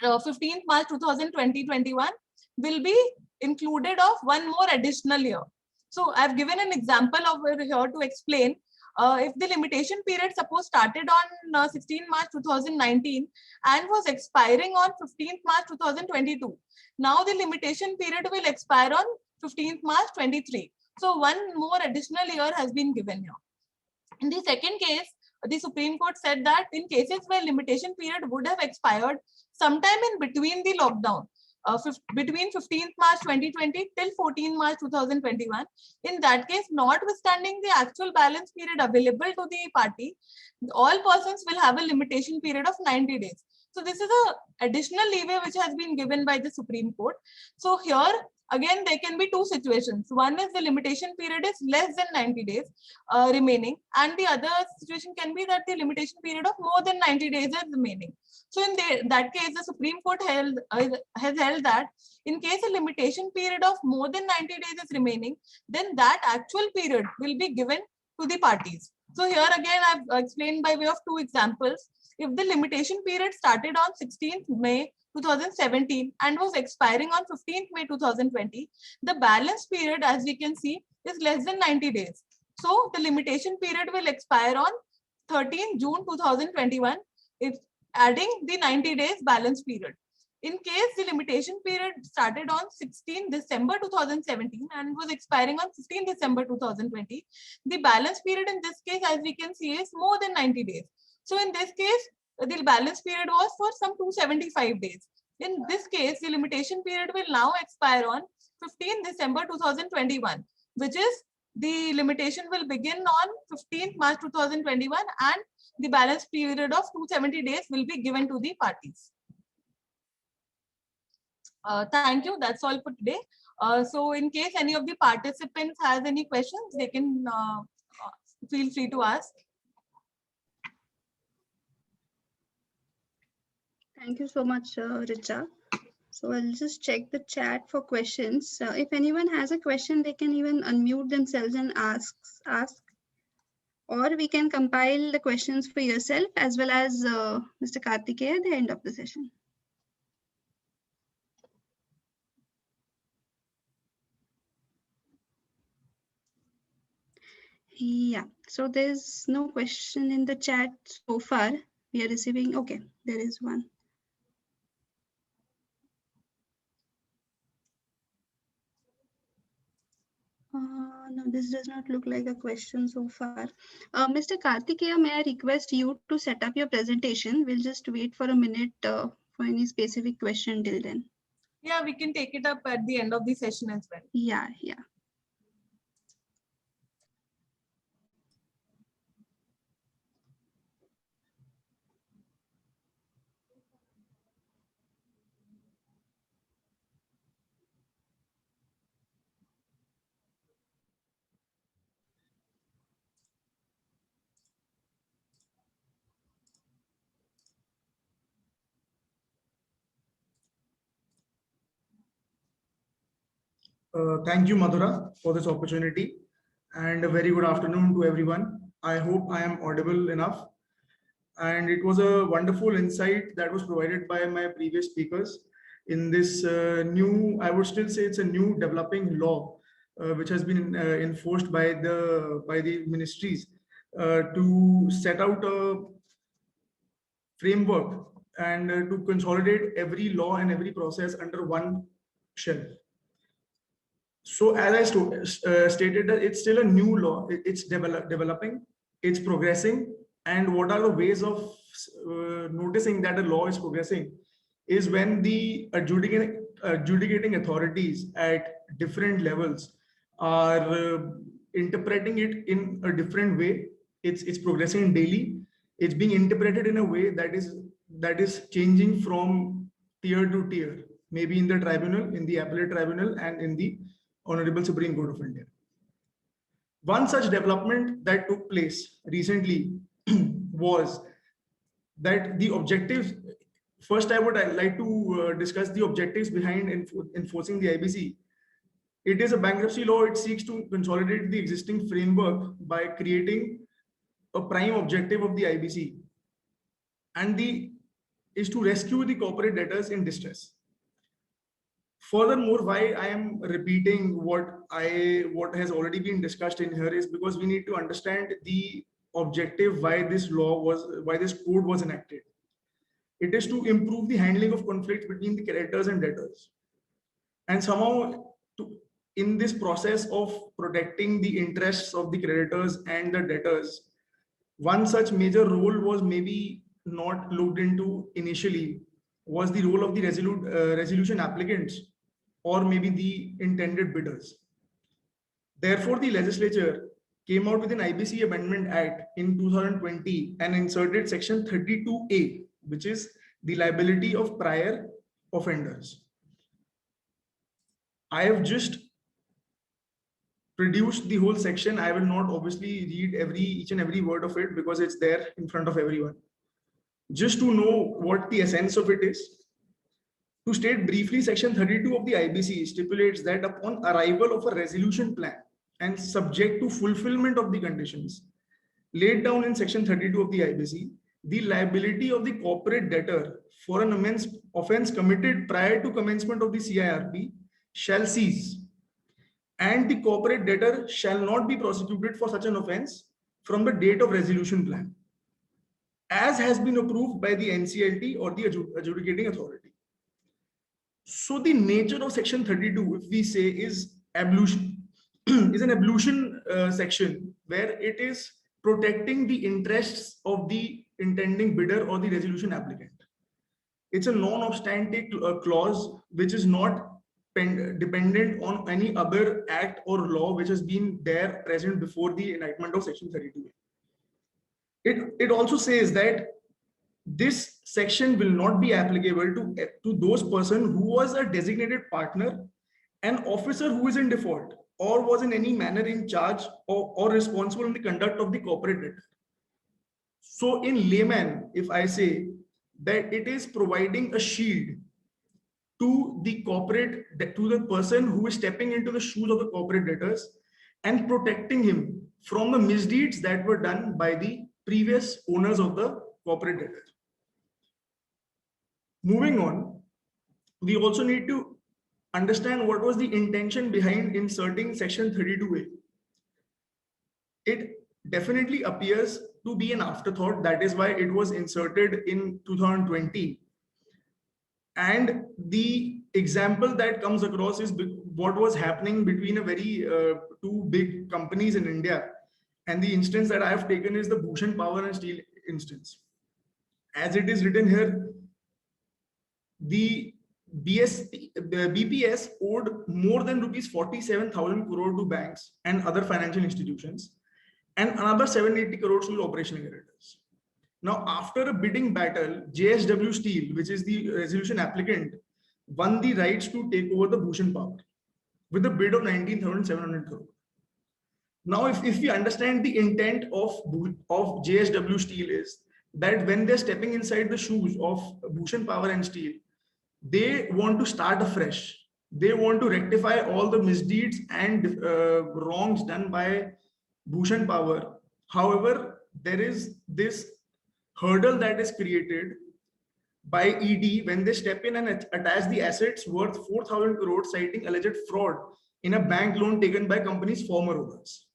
15th March 2020-21 will be included of one more additional year. So I've given an example over here to explain. If the limitation period suppose started on 16 March 2019 and was expiring on 15th March 2022, now the limitation period will expire on 15th March 23. So one more additional year has been given here. In the second case, the Supreme Court said that in cases where limitation period would have expired sometime in between the lockdown, between 15th March 2020 till 14th March 2021, in that case, notwithstanding the actual balance period available to the party, all persons will have a limitation period of 90 days. So this is an additional leeway which has been given by the Supreme Court. So here, again, there can be two situations. One is the limitation period is less than 90 days remaining, and the other situation can be that the limitation period of more than 90 days is remaining. So in that case, the Supreme Court has held that in case a limitation period of more than 90 days is remaining, then that actual period will be given to the parties. So here again, I've explained by way of two examples. If the limitation period started on 16th May 2017 and was expiring on 15th May 2020, the balance period, as we can see, is less than 90 days. So the limitation period will expire on 13th June 2021, if adding the 90 days balance period. In case the limitation period started on 16 December 2017 and was expiring on 15 December 2020, the balance period in this case, as we can see, is more than 90 days. So in this case, the balance period was for some 275 days. In this case, the limitation period will now expire on 15 December 2021, which is the limitation will begin on 15th March 2021 and the balance period of 270 days will be given to the parties. Thank you. That's all for today. So in case any of the participants has any questions, they can feel free to ask. Thank you so much, Richa. So I'll just check the chat for questions. If anyone has a question, they can even unmute themselves and ask. Or we can compile the questions for yourself as well as Mr. Karthikeya at the end of the session. Yeah, so there's no question in the chat so far. We are receiving, okay, there is one. No, this does not look like a question so far. Mr. Karthikeya, may I request you to set up your presentation? We'll just wait for a minute for any specific question till then. Yeah, we can take it up at the end of the session as well. Yeah. Thank you, Madhura, for this opportunity, and a very good afternoon to everyone. I hope I am audible enough. And it was a wonderful insight that was provided by my previous speakers in this new, I would still say it's a new developing law, which has been enforced by the ministries to set out a framework and to consolidate every law and every process under one shelf. So as I stated, that it's still a new law, it's developing, it's progressing. And what are the ways of noticing that a law is progressing is when the adjudicating authorities at different levels are interpreting it in a different way. It's progressing daily. It's being interpreted in a way that is changing from tier to tier, maybe in the tribunal, in the appellate tribunal, and in the Honorable Supreme Court of India. One such development that took place recently was that the objectives, first I would like to discuss the objectives behind enforcing the IBC. It is a bankruptcy law. It seeks to consolidate the existing framework by creating a prime objective of the IBC, and is to rescue the corporate debtors in distress. Furthermore, why I am repeating what has already been discussed in here is because we need to understand the objective why this code was enacted. It is to improve the handling of conflicts between the creditors and debtors, and somehow in this process of protecting the interests of the creditors and the debtors, one such major role was maybe not looked into initially, was the role of the resolution applicants, or maybe the intended bidders. Therefore, the legislature came out with an IBC Amendment Act in 2020 and inserted section 32A, which is the liability of prior offenders. I have just produced the whole section. I will not obviously read each and every word of it because it's there in front of everyone. Just to know what the essence of it is, to state briefly, section 32 of the IBC stipulates that upon arrival of a resolution plan and subject to fulfillment of the conditions laid down in section 32 of the IBC, the liability of the corporate debtor for an offense committed prior to commencement of the CIRP shall cease, and the corporate debtor shall not be prosecuted for such an offense from the date of resolution plan, as has been approved by the NCLT or the adjudicating authority. So the nature of section 32, if we say, is ablution, is an ablution section where it is protecting the interests of the intending bidder or the resolution applicant. It's a non-obstante clause which is not dependent on any other act or law which has been there present before the enactment of section 32. It also says that this section will not be applicable to those persons who was a designated partner, an officer who is in default, or was in any manner in charge or responsible in the conduct of the corporate debtor. So in layman, if I say that it is providing a shield to the person who is stepping into the shoes of the corporate debtors and protecting him from the misdeeds that were done by the previous owners of the corporate debtor. Moving on, we also need to understand what was the intention behind inserting section 32A. It definitely appears to be an afterthought. That is why it was inserted in 2020. And the example that comes across is what was happening between a very two big companies in India. And the instance that I have taken is the Bhushan Power and Steel instance. As it is written here, the BPS owed more than rupees 47,000 crore to banks and other financial institutions, and another 780 crores to operational creditors. Now, after a bidding battle, JSW Steel, which is the resolution applicant, won the rights to take over the Bhushan Power with a bid of 19,700 crore. Now, if we understand the intent of JSW Steel is that when they're stepping inside the shoes of Bhushan Power and Steel, they want to start afresh. They want to rectify all the misdeeds and wrongs done by Bhushan Power. However, there is this hurdle that is created by ED when they step in and attach the assets worth 4,000 crores, citing alleged fraud in a bank loan taken by company's former owners.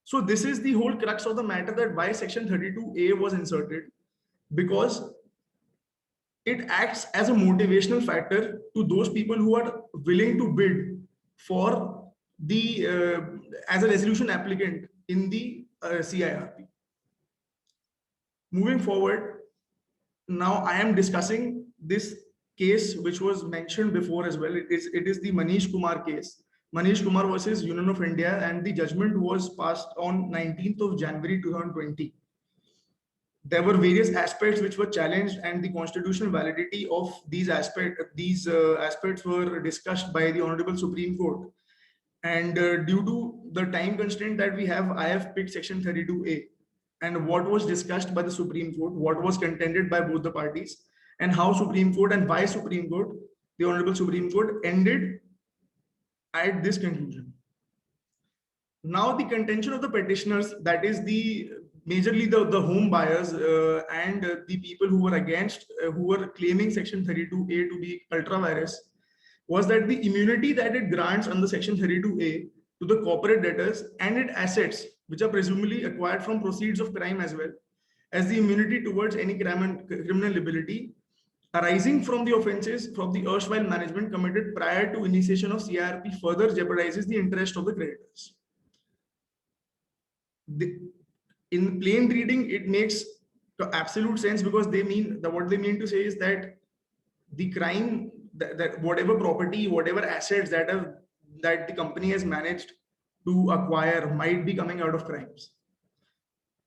So this is the whole crux of the matter, that why section 32A was inserted, because it acts as a motivational factor to those people who are willing to bid for the as a resolution applicant in the CIRP. Moving forward, now I am discussing this case which was mentioned before as well. It is the Manish Kumar case. Manish Kumar versus Union of India, and the judgment was passed on 19th of January 2020. There were various aspects which were challenged, and the constitutional validity of these aspects were discussed by the Honorable Supreme Court. And due to the time constraint that we have, I have picked section 32A. and what was discussed by the Supreme Court, what was contended by both the parties, and how Supreme Court and why Supreme Court, the Honorable Supreme Court, ended at this conclusion. Now the contention of the petitioners, that is the majorly the home buyers and the people who were against, who were claiming Section 32A to be ultra virus, was that the immunity that it grants under Section 32A to the corporate debtors and its assets, which are presumably acquired from proceeds of crime, as well as the immunity towards any criminal liability arising from the offences from the erstwhile management committed prior to initiation of CIRP, further jeopardizes the interest of the creditors. In plain reading, it makes absolute sense, because they mean what they mean to say is that the crime, that whatever property, whatever assets that the company has managed to acquire might be coming out of crimes.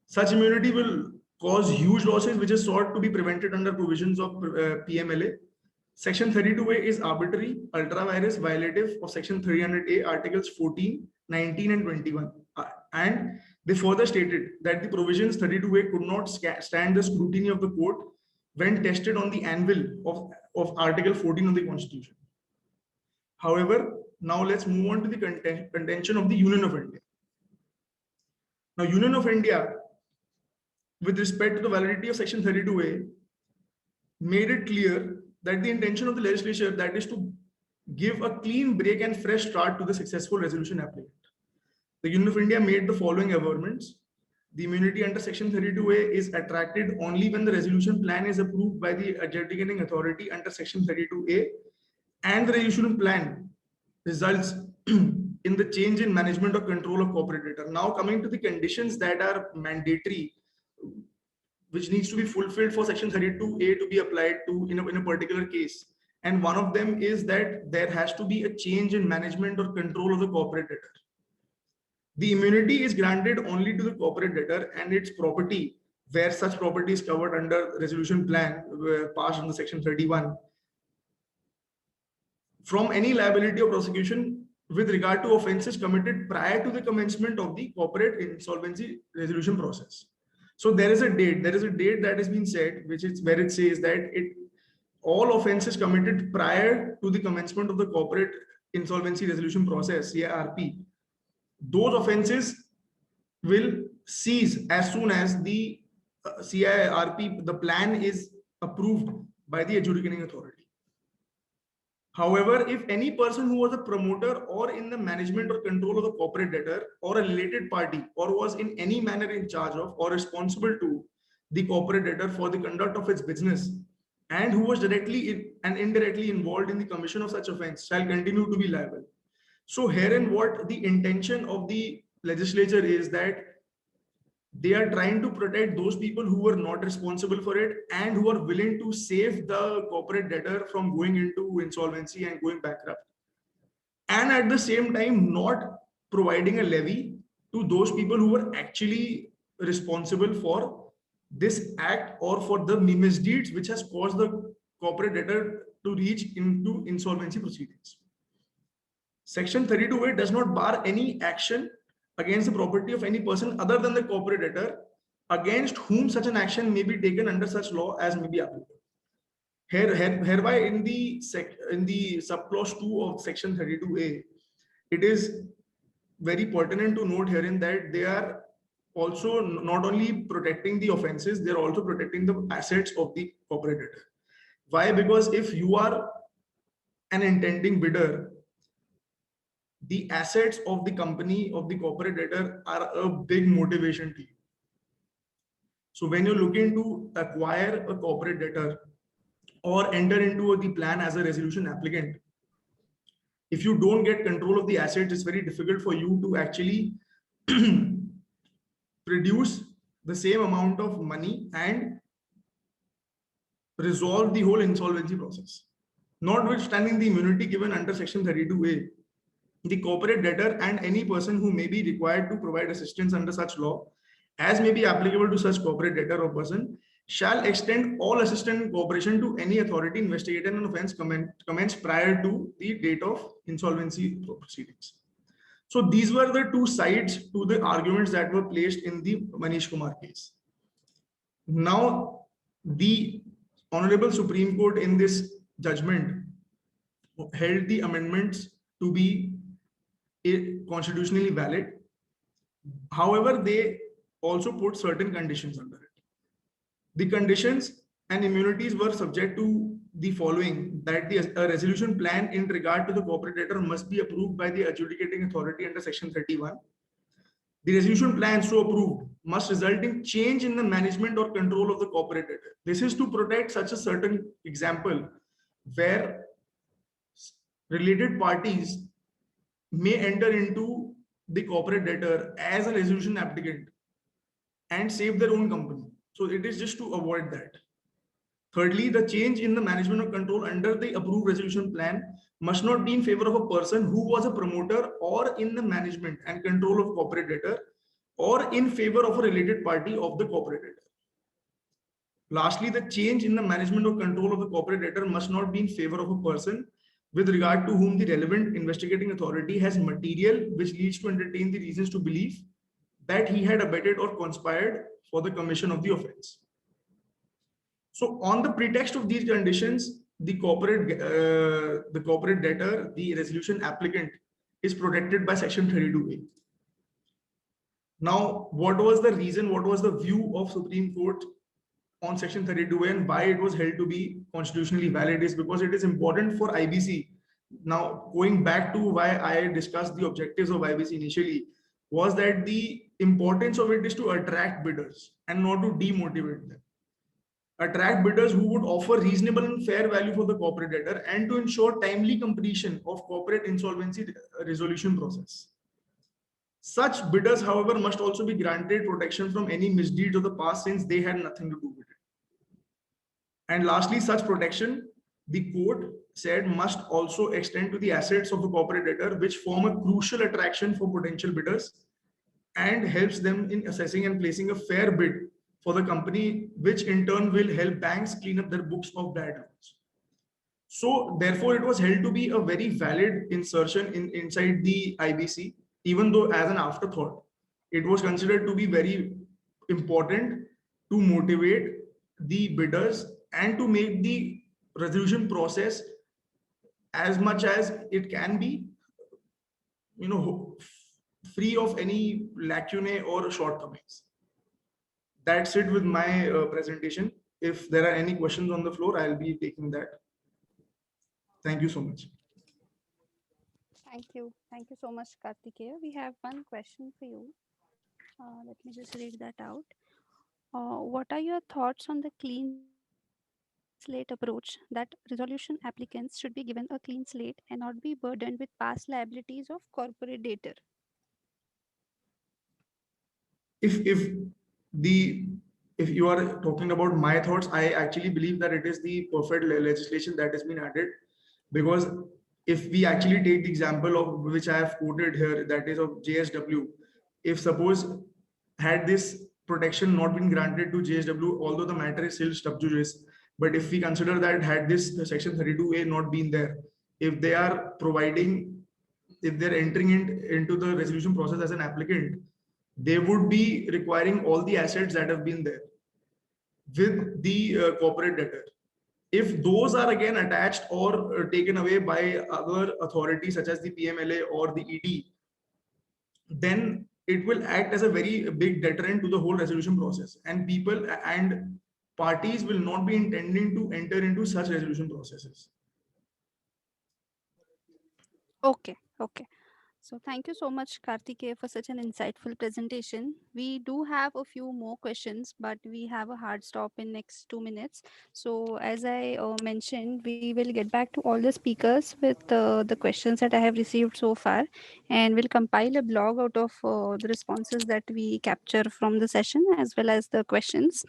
Such immunity will cause huge losses, which is sought to be prevented under provisions of PMLA. Section 32A is arbitrary, ultra vires, violative of Section 300A, Articles 14, 19, and 21. And they further stated that the provisions 32A could not stand the scrutiny of the court when tested on the anvil of Article 14 of the Constitution. However, now let's move on to the contention of the Union of India. Now, Union of India, with respect to the validity of Section 32A, made it clear that the intention of the legislature, that is to give a clean break and fresh start to the successful resolution applicant. The Union of India made the following averments. The immunity under Section 32A is attracted only when the resolution plan is approved by the adjudicating authority under Section 32A, and the resolution plan results in the change in management or control of corporate debtor. Now, coming to the conditions that are mandatory, which needs to be fulfilled for Section 32A to be applied to in a particular case. And one of them is that there has to be a change in management or control of the corporate debtor. The immunity is granted only to the corporate debtor and its property, where such property is covered under resolution plan passed under Section 31, from any liability or prosecution with regard to offences committed prior to the commencement of the corporate insolvency resolution process. So there is a date that has been set, which is where it says that all offences committed prior to the commencement of the corporate insolvency resolution process, CIRP, those offences will cease as soon as the CIRP, the plan, is approved by the adjudicating authority. However, if any person who was a promoter or in the management or control of the corporate debtor or a related party, or was in any manner in charge of or responsible to the corporate debtor for the conduct of its business, and who was directly and indirectly involved in the commission of such offense, shall continue to be liable. So herein, what the intention of the legislature is that they are trying to protect those people who were not responsible for it and who are willing to save the corporate debtor from going into insolvency and going bankrupt, and at the same time not providing a levy to those people who were actually responsible for this act or for the misdeeds which has caused the corporate debtor to reach into insolvency proceedings. Section 32A does not bar any action against the property of any person other than the corporate debtor, against whom such an action may be taken under such law as may be applicable. Hereby, in the subclause 2 of Section 32A, it is very pertinent to note herein that they are also not only protecting the offences, they are also protecting the assets of the corporate debtor. Why? Because if you are an intending bidder, the assets of the company, of the corporate debtor, are a big motivation to you. So when you're looking to acquire a corporate debtor or enter into the plan as a resolution applicant, if you don't get control of the assets, it's very difficult for you to actually produce the same amount of money and resolve the whole insolvency process. Notwithstanding the immunity given under Section 32A, the corporate debtor and any person who may be required to provide assistance under such law, as may be applicable to such corporate debtor or person, shall extend all assistance and cooperation to any authority investigating an offence commenced prior to the date of insolvency proceedings. So these were the two sides to the arguments that were placed in the Manish Kumar case. Now, the Honorable Supreme Court in this judgment held the amendments to be constitutionally valid. However, they also put certain conditions under it. The conditions and immunities were subject to the following: that a resolution plan in regard to the corporate debtor must be approved by the adjudicating authority under section 31. The resolution plan so approved must result in change in the management or control of the corporate debtor. This is to protect such a certain example where related parties may enter into the corporate debtor as a resolution applicant and save their own company. So it is just to avoid that. Thirdly, the change in the management of control under the approved resolution plan must not be in favor of a person who was a promoter or in the management and control of corporate debtor, or in favor of a related party of the corporate debtor. Lastly, the change in the management or control of the corporate debtor must not be in favor of a person with regard to whom the relevant investigating authority has material which leads to entertain the reasons to believe that he had abetted or conspired for the commission of the offense. So on the pretext of these conditions, the corporate debtor, the resolution applicant, is protected by section 32A. Now, what was the reason, what was the view of Supreme Court on section 32A and why it was held to be constitutionally valid is because it is important for IBC. Now, going back to why I discussed the objectives of IBC initially, was that the importance of it is to attract bidders and not to demotivate them. Attract bidders who would offer reasonable and fair value for the corporate debtor and to ensure timely completion of corporate insolvency resolution process. Such bidders, however, must also be granted protection from any misdeeds of the past since they had nothing to do with it. And lastly, such protection, the court said, must also extend to the assets of the corporate debtor, which form a crucial attraction for potential bidders and helps them in assessing and placing a fair bid for the company, which in turn will help banks clean up their books of bad loans. So therefore, it was held to be a very valid insertion inside the IBC, even though as an afterthought, it was considered to be very important to motivate the bidders and to make the resolution process as much as it can be, free of any lacunae or shortcomings. That's it with my presentation. If there are any questions on the floor, I'll be taking that. Thank you so much. Thank you. Thank you so much, Kartikeya. We have one question for you. Let me just read that out. What are your thoughts on the clean slate approach that resolution applicants should be given a clean slate and not be burdened with past liabilities of corporate debtor? If you are talking about my thoughts, I actually believe that it is the perfect legislation that has been added, because if we actually take the example of which I have quoted here, that is of JSW, if suppose had this protection not been granted to JSW, although the matter is still sub judice, but if we consider that had this section 32A not been there, if they are providing, if they're entering into the resolution process as an applicant, they would be requiring all the assets that have been there with the corporate debtor. If those are again attached or taken away by other authorities such as the PMLA or the ED, then it will act as a very big deterrent to the whole resolution process, and people and parties will not be intending to enter into such resolution processes. Okay. So thank you so much, Kartikeya, for such an insightful presentation. We do have a few more questions, but we have a hard stop in next 2 minutes. So as I mentioned, we will get back to all the speakers with the questions that I have received so far, and we'll compile a blog out of the responses that we capture from the session as well as the questions.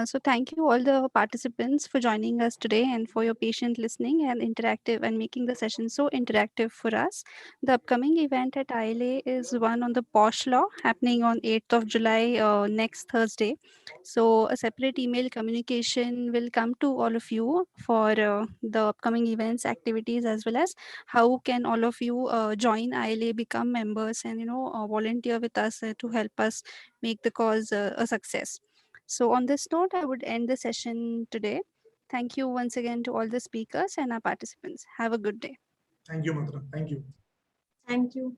So thank you all the participants for joining us today and for your patient listening and interactive and making the session so interactive for us. The upcoming event at ILA is one on the POSH law happening on 8th of July next Thursday. So a separate email communication will come to all of you for the upcoming events, activities, as well as how can all of you join ILA, become members, and volunteer with us to help us make the cause a success. So on this note, I would end the session today. Thank you once again to all the speakers and our participants. Have a good day. Thank you, Madhura. Thank you. Thank you.